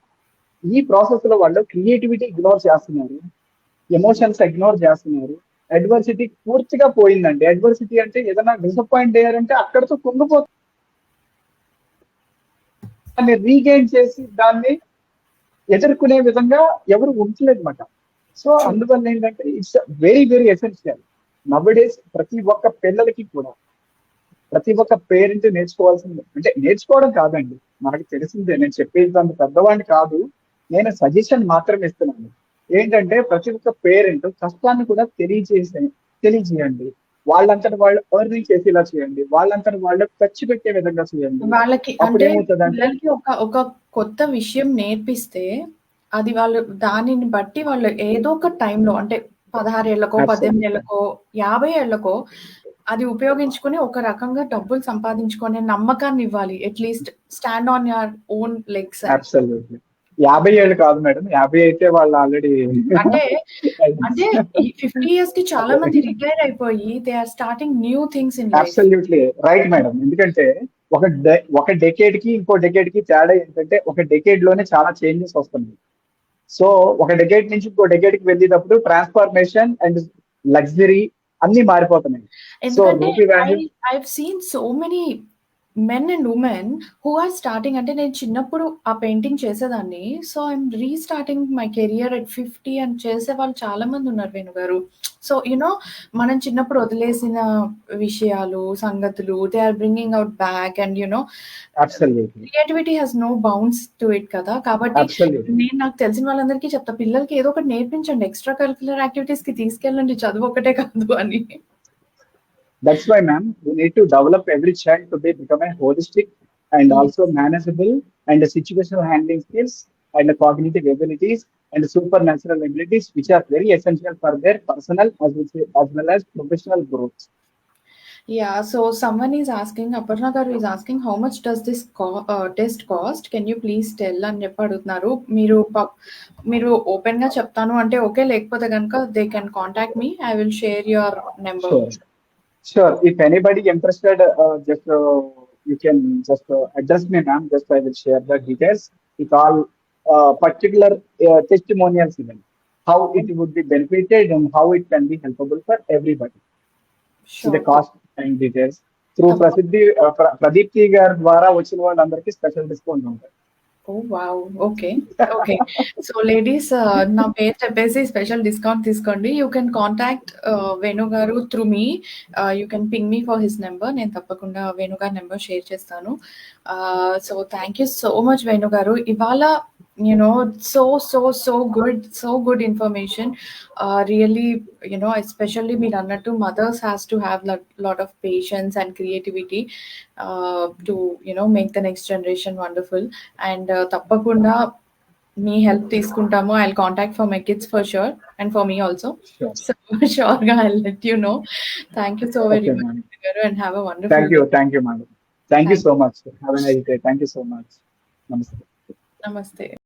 Speaker 2: ఈ ప్రాసెస్ లో వాళ్ళు క్రియేటివిటీ ఇగ్నోర్ చేస్తున్నారు, ఎమోషన్స్ ఇగ్నోర్ చేస్తున్నారు. అడ్వర్సిటీ పూర్తిగా పోయిందండి. అడ్వర్సిటీ అంటే ఏదైనా డిసప్పాయింట్ అయ్యారంటే అక్కడతో కుంగిపోతుంది. దాన్ని రీగైన్ చేసి దాన్ని ఎదుర్కొనే విధంగా ఎవరు ఉంచలేదు అనమాట. సో అందువల్ల ఏంటంటే ఇట్స్ వెరీ ఎసెన్షియల్ నవడేస్. ప్రతి ఒక్క పిల్లలకి కూడా, ప్రతి ఒక్క పేరెంట్ నేర్చుకోవాల్సింది, అంటే నేర్చుకోవడం కాదండి, మనకి తెలిసిందే, నేను చెప్పేది అంత పెద్దవాడిని కాదు, నేను సజెషన్ మాత్రమే ఇస్తున్నాను. ఏంటంటే ప్రతి ఒక్క పేరెంట్ కష్టాన్ని కూడా తెలియజేయండి. వాళ్ళంతటి వాళ్ళు ఎర్నింగ్ చేసేలా చేయండి, వాళ్ళంతటి వాళ్ళు ఖర్చు పెట్టే విధంగా చేయండి.
Speaker 1: వాళ్ళకి
Speaker 2: అప్పుడు
Speaker 1: అంటే
Speaker 2: ఏమవుతుందంటే,
Speaker 1: పిల్లలకి ఒక కొత్త విషయం నేర్పిస్తే అది వాళ్ళు దానిని బట్టి వాళ్ళు ఏదో ఒక టైంలో, అంటే 16 ఏళ్లకో, 18 ఏళ్లకో, 50 ఏళ్లకో అది ఉపయోగించుకొని ఒక రకంగా డబ్బులు సంపాదించుకునే నమ్మకాన్ని ఇవ్వాలి. At least stand on your own legs అని.
Speaker 2: అబ్సల్యూట్లీ 50 ఏళ్ళు కాదు మేడం, 50 అయితే వాళ్ళు ఆల్రెడీ
Speaker 1: అంటే అంటే ఈ 50 ఇయర్స్ కి చాలా మంది రిటైర్ అయిపోయి they are starting new things in life.
Speaker 2: Absolutely right madam. ఎందుకంటే ఒక డెకేడ్ కి ఇంకో డెకేడ్ కి తేడా ఏంటంటే, ఒక డెకేడ్ లోనే చాలా చేంజెస్ వస్తుంది. సో ఒక డెకేడ్ నుంచి ఇంకో డెకేడ్ కి వెళ్ళేటప్పుడు ట్రాన్స్ఫర్మేషన్ అండ్ లగ్జరీ అన్ని మారిపోతున్నాయి. సో
Speaker 1: ఎందుకంటే
Speaker 2: rupee value
Speaker 1: I've seen so many men and women who are starting, అంటే నేను చిన్నప్పుడు ఆ పెయింటింగ్ చేసేదాన్ని. So I'm restarting my career at 50 అని చేసే వాళ్ళు చాలా మంది ఉన్నారు వేణు గారు. సో మనం చిన్నప్పుడు వదిలేసిన విషయాలు, సంగతులు, they are bringing out back and
Speaker 2: absolutely
Speaker 1: creativity has no bounds to it కదా. కాబట్టి
Speaker 2: అబ్సల్యూట్లీ
Speaker 1: నేను నాకు తెలిసిన వాళ్ళందరికీ చెప్తా, పిల్లలకి ఏదో ఒకటి నేర్పించండి, ఎక్స్ట్రా కరిక్యులర్ యాక్టివిటీస్ కి తీసుకెళ్ళండి, చదువు ఒకటే కాదు అని.
Speaker 2: That's why, ma'am, we need to develop every child to become a holistic and also manageable and situational handling skills and cognitive abilities and supernatural abilities, which are very essential for their personal as well as professional growth.
Speaker 1: Yeah, so someone is asking, Aparna garu is asking, how much does this test cost? Can you please tell అని చెప్పి అడుగుతున్నారు. మీరు open గా చెప్తాను అంటే okay, లేకపోతే కనుక they can contact me, I will share your number.
Speaker 2: Sure. If anybody interested, you can just address me, ma'am. Just I will share the details with all particular testimonials, even how it would be benefited and how it can be helpful for everybody.
Speaker 1: Sure.
Speaker 2: The cost and details through Pradeepti గారి ద్వారా వచ్చిన వాళ్ళందరికీ special discount ఉంటుంది.
Speaker 1: Oh! Wow! Okay. Okay. So, ladies నా పేరు చెప్పేసి special discount తీసుకోండి. You can contact Venu garu through me. You can ping me for his number. నేను తప్పకుండా వేణు గారి నంబర్ షేర్ చేస్తాను. So, thank you so much Venu garu. ఇవాళ so good information. Really especially మీరన్నట్టు mothers has to have lot of patience and creativity to make the next generation wonderful. And తప్పకుండా మీ help తీసుకుంటాము. I will contact for my kids for sure and for me also.
Speaker 2: Sure.
Speaker 1: So ష్యూర్‌గా I will let you know. Thank you so very
Speaker 2: Okay,
Speaker 1: much
Speaker 2: madam.
Speaker 1: Garu and have a wonderful
Speaker 2: Thank
Speaker 1: day.
Speaker 2: you, madam. Thank you
Speaker 1: thank
Speaker 2: so much. Have a nice day. Thank you so much. Namaste.
Speaker 1: నమస్తే.